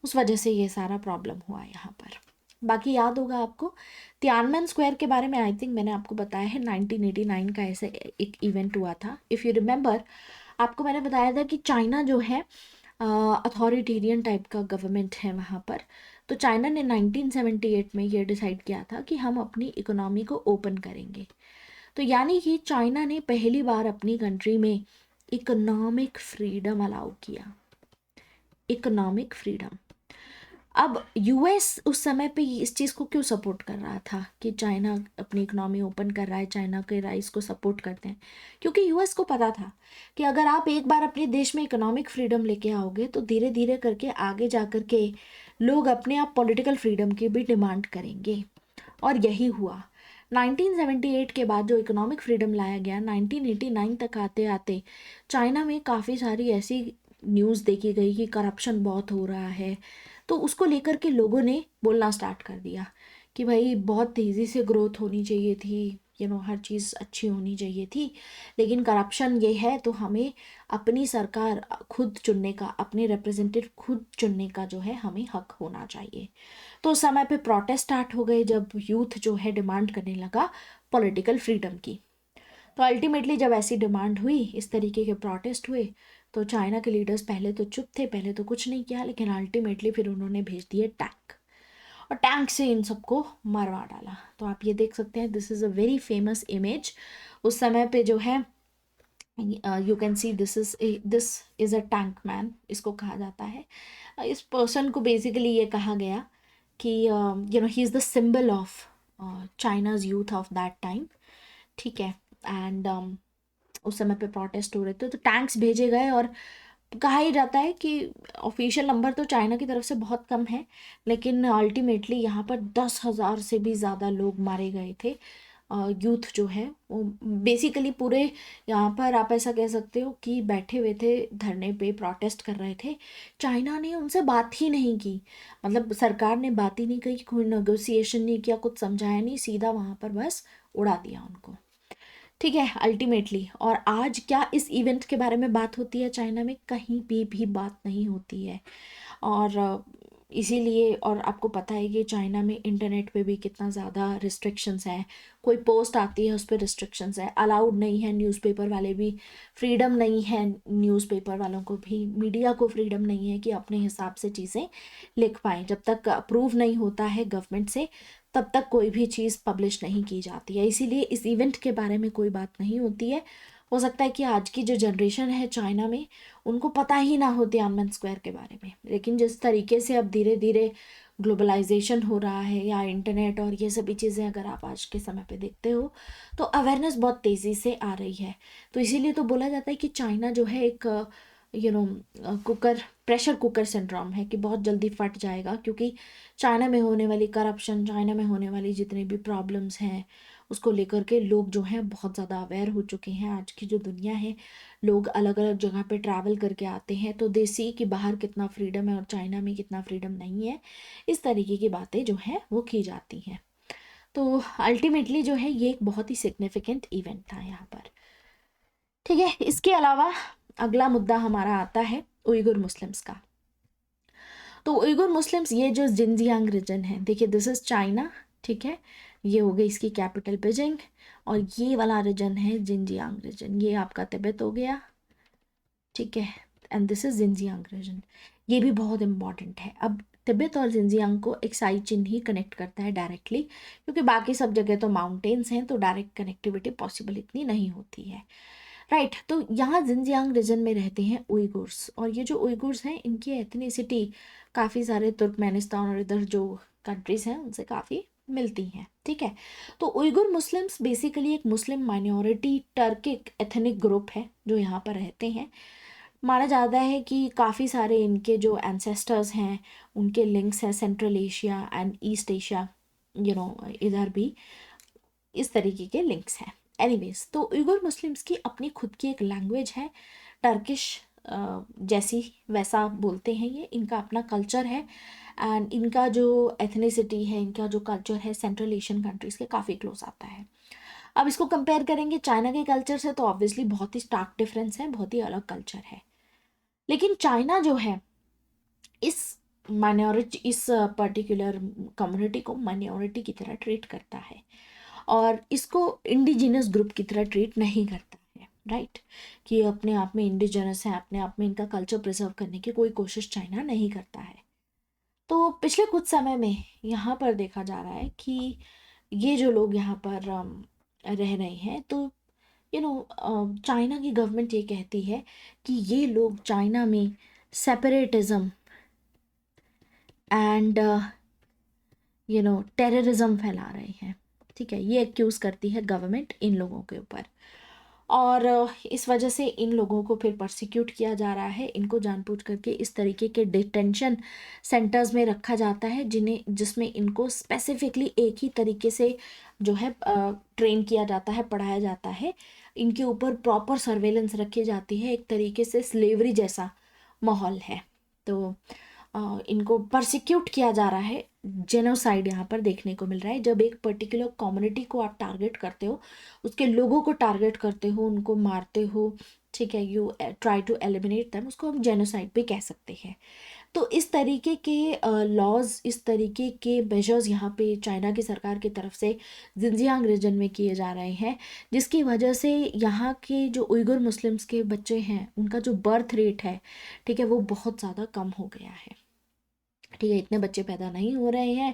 उस वजह से ये सारा प्रॉब्लम हुआ यहाँ पर। बाकी याद होगा आपको तियानमेन स्क्वायर के बारे में, आई थिंक मैंने आपको बताया है 1989 का ऐसे एक इवेंट हुआ था। इफ़ यू रिमेंबर, आपको मैंने बताया था कि चाइना जो है अथॉरिटेरियन टाइप का गवर्नमेंट है वहाँ पर। तो चाइना ने 1978 में ये डिसाइड किया था कि हम अपनी इकोनॉमी को ओपन करेंगे। तो यानी कि चाइना ने पहली बार अपनी कंट्री में इकोनॉमिक फ्रीडम अलाउ किया, इकोनॉमिक फ्रीडम। अब यूएस उस समय पे इस चीज़ को क्यों सपोर्ट कर रहा था कि चाइना अपनी इकोनॉमी ओपन कर रहा है, चाइना के राइस को सपोर्ट करते हैं? क्योंकि यूएस को पता था कि अगर आप एक बार अपने देश में इकोनॉमिक फ्रीडम लेके आओगे तो धीरे धीरे करके आगे जा कर के लोग अपने आप पॉलिटिकल फ्रीडम की भी डिमांड करेंगे, और यही हुआ। 1978 के बाद जो इकोनॉमिक फ्रीडम लाया गया, 1989 तक आते आते चाइना में काफ़ी सारी ऐसी न्यूज़ देखी गई कि करप्शन बहुत हो रहा है। तो उसको लेकर के लोगों ने बोलना स्टार्ट कर दिया कि भाई बहुत तेज़ी से ग्रोथ होनी चाहिए थी, हर चीज़ अच्छी होनी चाहिए थी, लेकिन करप्शन ये है तो हमें अपनी सरकार खुद चुनने का, अपने रिप्रेजेंटेटिव खुद चुनने का जो है हमें हक होना चाहिए। तो उस समय पे प्रोटेस्ट स्टार्ट हो गए जब यूथ जो है डिमांड करने लगा पॉलिटिकल फ्रीडम की। तो अल्टीमेटली जब ऐसी डिमांड हुई, इस तरीके के प्रोटेस्ट हुए, तो चाइना के लीडर्स पहले तो चुप थे, पहले तो कुछ नहीं किया, लेकिन अल्टीमेटली फिर उन्होंने भेज दिए टैंक, और टैंक से इन सबको मरवा डाला। तो आप ये देख सकते हैं, this is a very famous image. उस समय पे जो है you can see this is a tank man, इसको कहा जाता है। इस पर्सन को बेसिकली ये कहा गया कि he is the symbol of China's youth of that time, ठीक है। एंड उस समय पे प्रोटेस्ट हो रहे थे तो टैंक्स भेजे गए, और कहा ही जाता है कि ऑफिशियल नंबर तो चाइना की तरफ से बहुत कम है, लेकिन अल्टीमेटली यहाँ पर 10,000 से भी ज़्यादा लोग मारे गए थे। यूथ जो है वो बेसिकली पूरे यहाँ पर आप ऐसा कह सकते हो कि बैठे हुए थे धरने पे, प्रोटेस्ट कर रहे थे। चाइना ने उनसे बात ही नहीं की, मतलब सरकार ने बात ही नहीं की, कोई नेगोशिएशन नहीं किया, कुछ समझाया नहीं, सीधा वहाँ पर बस उड़ा दिया उनको, ठीक है अल्टीमेटली। और आज क्या इस इवेंट के बारे में बात होती है चाइना में? कहीं भी बात नहीं होती है। और इसीलिए, और आपको पता है कि चाइना में इंटरनेट पे भी कितना ज़्यादा रिस्ट्रिक्शंस है, कोई पोस्ट आती है उस पर रिस्ट्रिक्शंस है, अलाउड नहीं है, न्यूज़पेपर वाले भी फ्रीडम नहीं है, न्यूज़पेपर वालों को भी, मीडिया को फ्रीडम नहीं है कि अपने हिसाब से चीज़ें लिख पाएँ। जब तक अप्रूव नहीं होता है गवर्नमेंट से तब तक कोई भी चीज़ पब्लिश नहीं की जाती है, इसीलिए इस इवेंट के बारे में कोई बात नहीं होती है। हो सकता है कि आज की जो जनरेशन है चाइना में उनको पता ही ना हो तियानमेन स्क्वायर के बारे में, लेकिन जिस तरीके से अब धीरे धीरे ग्लोबलाइजेशन हो रहा है, या इंटरनेट और ये सभी चीज़ें अगर आप आज के समय पे देखते हो, तो अवेयरनेस बहुत तेज़ी से आ रही है। तो इसीलिए तो बोला जाता है कि चाइना जो है एक कुकर, प्रेशर कुकर सिंड्रोम है, कि बहुत जल्दी फट जाएगा, क्योंकि चाइना में होने वाली करप्शन, चाइना में होने वाली जितनी भी प्रॉब्लम्स हैं उसको लेकर के लोग जो हैं बहुत ज़्यादा अवेयर हो चुके हैं। आज की जो दुनिया है, लोग अलग अलग जगह पे ट्रैवल करके आते हैं तो दे सी कि बाहर कितना फ्रीडम है और चाइना में कितना फ्रीडम नहीं है, इस तरीके की बातें जो हैं वो की जाती हैं। तो अल्टीमेटली जो है ये एक बहुत ही सिग्निफिकेंट इवेंट था यहाँ पर, ठीक है। इसके अलावा अगला मुद्दा हमारा आता है उइगुर मुस्लिम्स का। तो उइगुर मुस्लिम्स, ये जो जिनजियांग रीजन है, देखिए दिस इज चाइना, ठीक है, ये हो गई इसकी कैपिटल बीजिंग, और ये वाला रीजन है जिनजियांग रीजन, ये आपका तिब्बत हो गया, ठीक है। And this is Xinjiang region, ये भी बहुत इंपॉर्टेंट है। अब तिब्बत और जिनजियांग को एक साई चिन्ह ही कनेक्ट करता है डायरेक्टली, क्योंकि बाकी सब जगह तो माउंटेन्स हैं, तो डायरेक्ट कनेक्टिविटी पॉसिबल इतनी नहीं होती है, राइट। तो यहाँ जिनजियांग रीजन में रहते हैं उइगुर्स, और ये जो उइगुर्स हैं इनकी एथनिसिटी काफ़ी सारे तुर्कमेनिस्तान और इधर जो कंट्रीज हैं उनसे काफ़ी मिलती हैं, ठीक है। तो उइगुर मुस्लिम्स बेसिकली एक मुस्लिम माइनॉरिटी टर्किक एथनिक ग्रुप है जो यहाँ पर रहते हैं। माना जाता है कि काफ़ी सारे इनके जो एंसेस्टर्स हैं उनके लिंक्स हैं central Asia and east Asia, इधर भी इस तरीके के लिंक्स हैं। एनीवेज, तो उइगुर मुस्लिम्स की अपनी खुद की एक लैंग्वेज है, टर्किश जैसी, वैसा बोलते हैं ये, इनका अपना कल्चर है, एंड इनका जो एथनिसिटी है, इनका जो कल्चर है सेंट्रल एशियन कंट्रीज़ के काफ़ी क्लोज आता है। अब इसको कंपेयर करेंगे चाइना के कल्चर से तो ऑब्वियसली बहुत ही स्टार्क डिफरेंस है, बहुत ही अलग कल्चर है। लेकिन चाइना जो है इस माइनॉरिटी, इस पर्टिकुलर कम्युनिटी को माइनॉरिटी की तरह ट्रीट करता है, और इसको इंडिजिनस ग्रुप की तरह ट्रीट नहीं करता है, राइट। कि अपने आप में इंडिजिनस है, अपने आप में इनका कल्चर प्रिजर्व करने की कोई कोशिश चाइना नहीं करता है। तो पिछले कुछ समय में यहाँ पर देखा जा रहा है कि ये जो लोग यहाँ पर रह रहे हैं, तो चाइना की गवर्नमेंट ये कहती है कि ये लोग चाइना में सेपरेटिज्म एंड टेररिज्म फैला रहे हैं। ठीक है, ये एक्यूज़ करती है गवर्नमेंट इन लोगों के ऊपर, और इस वजह से इन लोगों को फिर परसिक्यूट किया जा रहा है। इनको जानबूझ करके इस तरीके के डिटेंशन सेंटर्स में रखा जाता है जिसमें इनको स्पेसिफिकली एक ही तरीके से जो है ट्रेन किया जाता है, पढ़ाया जाता है। इनके ऊपर प्रॉपर सर्वेलेंस रखी जाती है, एक तरीके से स्लेवरी जैसा माहौल है। तो इनको परसिक्यूट किया जा रहा है। जेनोसाइड यहाँ पर देखने को मिल रहा है। जब एक पर्टिकुलर कम्युनिटी को आप टारगेट करते हो, उसके लोगों को टारगेट करते हो, उनको मारते हो, ठीक है, you try to eliminate them, उसको हम जेनोसाइड भी कह सकते हैं। तो इस तरीके के लॉज, इस तरीके के मेजर्स यहाँ पे चाइना की सरकार की तरफ से जिनजियांग रीजन में किए जा रहे हैं, जिसकी वजह से यहाँ के जो उइगर मुस्लिम्स के बच्चे हैं, उनका जो बर्थ रेट है, ठीक है, वो बहुत ज़्यादा कम हो गया है। ठीक है, इतने बच्चे पैदा नहीं हो रहे हैं।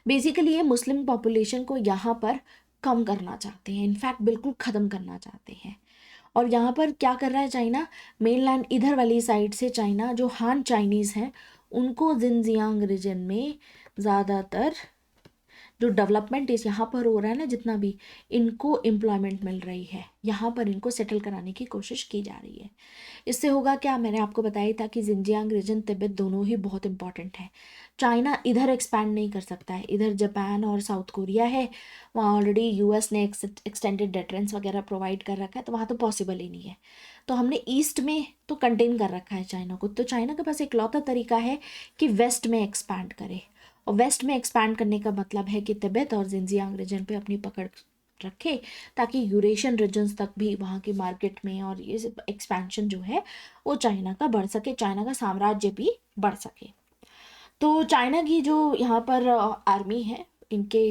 बेसिकली ये मुस्लिम पॉपुलेशन को यहाँ पर कम करना चाहते हैं, इनफैक्ट बिल्कुल ख़त्म करना चाहते हैं। और यहाँ पर क्या कर रहा है चाइना, मेनलैंड इधर वाली साइड से चाइना जो हान चाइनीज़ हैं, उनको जिनजियांग रीजन में ज़्यादातर जो डेवलपमेंट इस यहाँ पर हो रहा है ना, जितना भी इनको एम्प्लॉयमेंट मिल रही है, यहाँ पर इनको सेटल कराने की कोशिश की जा रही है। इससे होगा क्या, मैंने आपको बताया था कि जिनजियांग रीजन, तिब्बत दोनों ही बहुत इंपॉर्टेंट है। चाइना इधर एक्सपैंड नहीं कर सकता है, इधर जापान और साउथ कोरिया है, वहाँ ऑलरेडी यूएस ने एक्सटेंडेड डेटरेंस वगैरह प्रोवाइड कर रखा है, तो वहाँ तो पॉसिबल ही नहीं है। तो हमने ईस्ट में तो कंटेन कर रखा है चाइना को, तो चाइना के पास एक लौता तरीका है कि वेस्ट में एक्सपैंड करे। और वेस्ट में एक्सपैंड करने का मतलब है कि तिब्बत और जिनजियांग रीजन पे अपनी पकड़ रखे, ताकि यूरेशियन रीजन्स तक भी वहाँ की मार्केट में और ये एक्सपेंशन जो है वो चाइना का बढ़ सके, चाइना का साम्राज्य भी बढ़ सके। तो चाइना की जो यहाँ पर आर्मी है, इनके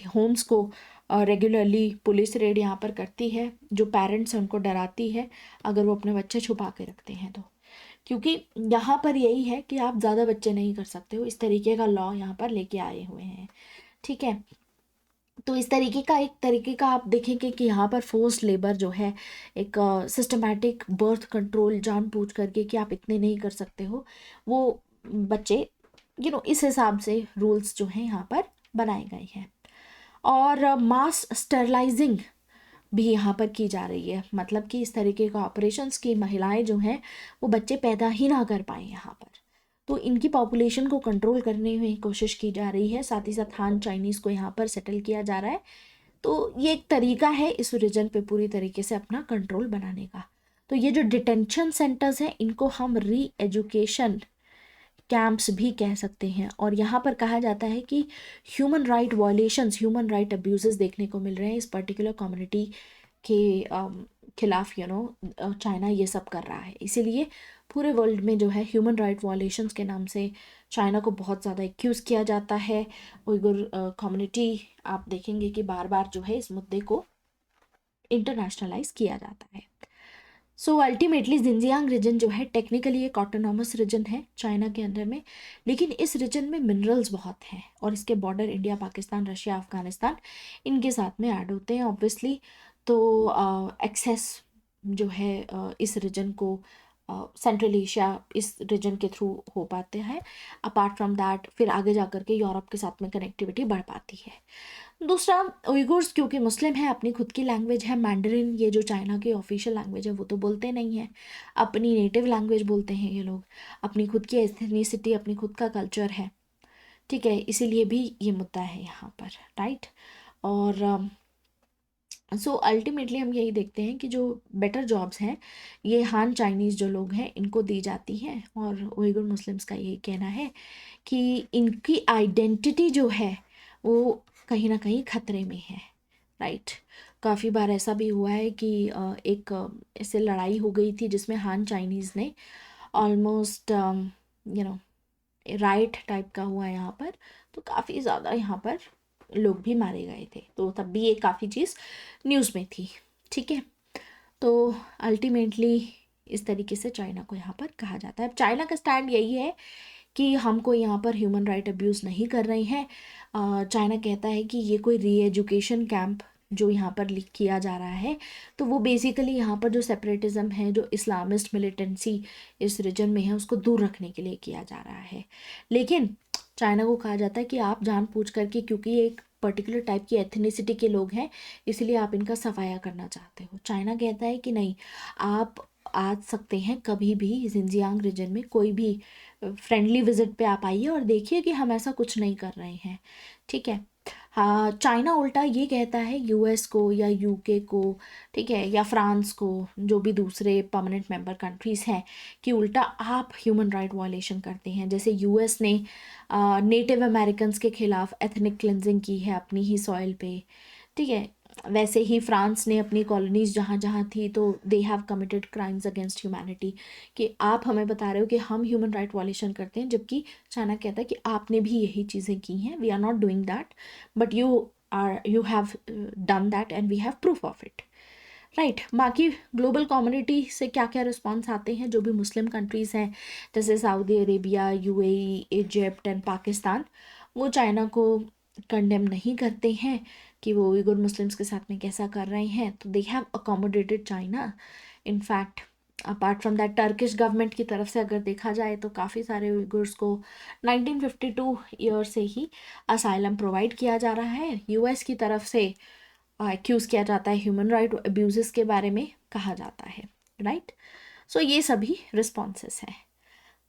होम्स को रेगुलरली पुलिस रेड यहाँ पर करती है। जो पेरेंट्स हैं उनको डराती है अगर वो अपने बच्चे छुपा के रखते हैं तो, क्योंकि यहाँ पर यही है कि आप ज़्यादा बच्चे नहीं कर सकते हो, इस तरीके का लॉ यहाँ पर लेके आए हुए हैं। ठीक है, तो इस तरीके का, एक तरीके का आप देखेंगे कि यहाँ पर फोर्स लेबर जो है, एक सिस्टमैटिक बर्थ कंट्रोल जानबूझ करके कि आप इतने नहीं कर सकते हो, वो बच्चे इस हिसाब से रूल्स जो हैं यहाँ पर बनाए गए हैं। और मास स्टरलाइजिंग भी यहाँ पर की जा रही है, मतलब कि इस तरीके का ऑपरेशंस की महिलाएं जो हैं वो बच्चे पैदा ही ना कर पाए यहाँ पर। तो इनकी पॉपुलेशन को कंट्रोल करने में कोशिश की जा रही है, साथ ही साथ हान चाइनीज़ को यहाँ पर सेटल किया जा रहा है। तो ये एक तरीका है इस रीजन पे पूरी तरीके से अपना कंट्रोल बनाने का। तो ये जो डिटेंशन सेंटर्स हैं, इनको हम री एजुकेशन कैंप्स भी कह सकते हैं। और यहाँ पर कहा जाता है कि human right violations, human right abuses देखने को मिल रहे हैं इस पर्टिकुलर कम्युनिटी के खिलाफ। चाइना ये सब कर रहा है, इसीलिए पूरे वर्ल्ड में जो है ह्यूमन राइट वायलेशंस के नाम से चाइना को बहुत ज़्यादा एक्यूज़ किया जाता है। उइगुर कम्युनिटी, आप देखेंगे कि बार बार जो है इस मुद्दे को इंटरनेशनलाइज किया जाता है। सो अल्टीमेटली जिनजियांग रीजन जो है टेक्निकली एक ऑटोनॉमस रीजन है चाइना के अंदर में, लेकिन इस रीजन में मिनरल्स बहुत हैं और इसके border India, Pakistan, Russia, Afghanistan इनके साथ में ऐड होते हैं ऑब्वियसली। तो एक्सेस जो है इस रीजन को सेंट्रल एशिया इस रीजन के थ्रू हो पाते हैं। अपार्ट फ्रॉम दैट फिर आगे जा कर के यूरोप के साथ में कनेक्टिविटी बढ़ पाती है। दूसरा, उइगुर्स क्योंकि मुस्लिम है, अपनी खुद की लैंग्वेज है मैंडरिन, ये जो चाइना की ऑफिशियल लैंग्वेज है वो तो बोलते नहीं हैं, अपनी नेटिव लैंग्वेज बोलते हैं ये लोग, अपनी खुद की एथनिसिटी, अपनी खुद का कल्चर है। ठीक है, इसीलिए भी ये मुद्दा है यहाँ पर, राइट। और सो अल्टीमेटली हम यही देखते हैं कि जो बेटर जॉब्स हैं ये हान चाइनीज़ जो लोग हैं इनको दी जाती हैं, और उइगुर मुस्लिम्स का यही कहना है कि इनकी आइडेंटिटी जो है वो कहीं ना कहीं खतरे में है, राइट। काफ़ी बार ऐसा भी हुआ है कि एक ऐसे लड़ाई हो गई थी जिसमें हान चाइनीज़ ने ऑलमोस्ट राइट टाइप का हुआ यहाँ पर, तो काफ़ी ज़्यादा यहाँ पर लोग भी मारे गए थे, तो तब भी ये काफ़ी चीज़ न्यूज़ में थी। ठीक है, तो अल्टीमेटली इस तरीके से चाइना को यहाँ पर कहा जाता है। अब चाइना का स्टैंड यही है कि हमको यहाँ पर ह्यूमन राइट अब्यूज़ नहीं कर रहे हैं। चाइना कहता है कि ये कोई री एजुकेशन कैंप जो यहाँ पर किया जा रहा है, तो वो बेसिकली यहाँ पर जो सेपरेटिज़म है, जो इस्लामिस्ट मिलिटेंसी इस रीजन में है, उसको दूर रखने के लिए किया जा रहा है। लेकिन चाइना को कहा जाता है कि आप जानबूझ करके, क्योंकि ये एक पर्टिकुलर टाइप की एथनिसिटी के लोग हैं, इसलिए आप इनका सफाया करना चाहते हो। चाइना कहता है कि नहीं, आप आ सकते हैं कभी भी जिंजियांग रीजन में, कोई भी फ्रेंडली विजिट पे आप आइए और देखिए कि हम ऐसा कुछ नहीं कर रहे हैं, ठीक है। हाँ, चाइना उल्टा ये कहता है यूएस को या यूके को, ठीक है, या फ्रांस को, जो भी दूसरे परमानेंट मेंबर कंट्रीज़ हैं, कि उल्टा आप ह्यूमन राइट वायलेशन करते हैं। जैसे यूएस ने नेटिव अमेरिकन्स के खिलाफ एथनिक क्लिनजिंग की है अपनी ही सॉइल पे, ठीक है, वैसे ही फ्रांस ने अपनी कॉलोनीज जहाँ जहाँ थी तो they have committed crimes against humanity, कि आप हमें बता रहे हो कि हम ह्यूमन राइट वायलेशन करते हैं, जबकि चाइना कहता है कि आपने भी यही चीज़ें की हैं, we are not doing that, but you have done that and we have proof of it, right. बाकी ग्लोबल कम्युनिटी से क्या क्या रिस्पॉन्स आते हैं, जो भी मुस्लिम कंट्रीज़ हैं जैसे Saudi Arabia, UAE, Egypt and Pakistan, वो चाइना को कंडेम नहीं करते हैं कि वो उइगुर मुस्लिम्स के साथ में कैसा कर रहे हैं, तो they have accommodated China. In fact apart from that, Turkish government की तरफ से अगर देखा जाए तो काफ़ी सारे उइगुर्स को 1952 ईयर से ही असाइलम प्रोवाइड किया जा रहा है। यूएस की तरफ से एक्यूज़ किया जाता है, ह्यूमन राइट अब्यूज़ के बारे में कहा जाता है, राइट। सो ये सभी रिस्पॉन्सेस हैं।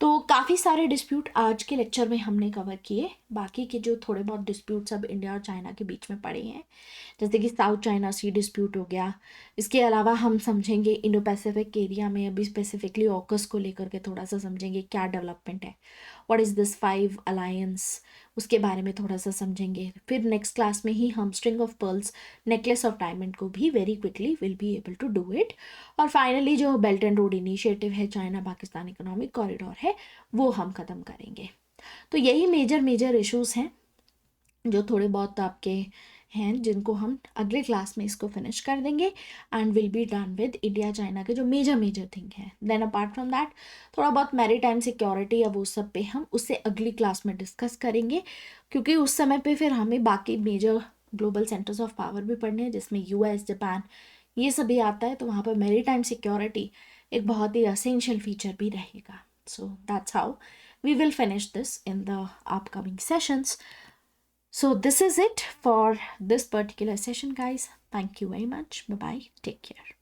तो काफ़ी सारे डिस्प्यूट आज के लेक्चर में हमने कवर किए। बाकी के जो थोड़े बहुत डिस्प्यूट सब इंडिया और चाइना के बीच में पड़े हैं, जैसे कि साउथ चाइना सी डिस्प्यूट हो गया। इसके अलावा हम समझेंगे इंडो पैसिफिक एरिया में अभी स्पेसिफिकली ऑकस को लेकर के थोड़ा सा समझेंगे क्या डेवलपमेंट है, व्हाट इज़ दिस 5 अलायंस, उसके बारे में थोड़ा सा समझेंगे। फिर नेक्स्ट क्लास में ही हम string of pearls, necklace of diamond को भी very quickly will be able to do it. और फाइनली जो बेल्ट एंड रोड इनिशिएटिव है, चाइना पाकिस्तान इकोनॉमिक कॉरिडोर है, वो हम ख़त्म करेंगे। तो यही मेजर इश्यूज़ हैं जो थोड़े बहुत आपके हैं, जिनको हम अगले क्लास में इसको फिनिश कर देंगे and will be done with India China के जो मेजर थिंग है। देन अपार्ट फ्रॉम दैट थोड़ा बहुत मैरीटाइम सिक्योरिटी या वो सब पे हम उससे अगली क्लास में डिस्कस करेंगे, क्योंकि उस समय पे फिर हमें बाकी major global centres of power भी पढ़ने हैं, जिसमें यूएस, जापान, ये सभी आता है। तो वहाँ पर मैरीटाइम सिक्योरिटी एक बहुत ही असेंशियल फीचर भी रहेगा। So that's how we will finish this in the upcoming sessions. So this is it for this particular session, guys. Thank you very much. Bye bye. Take care.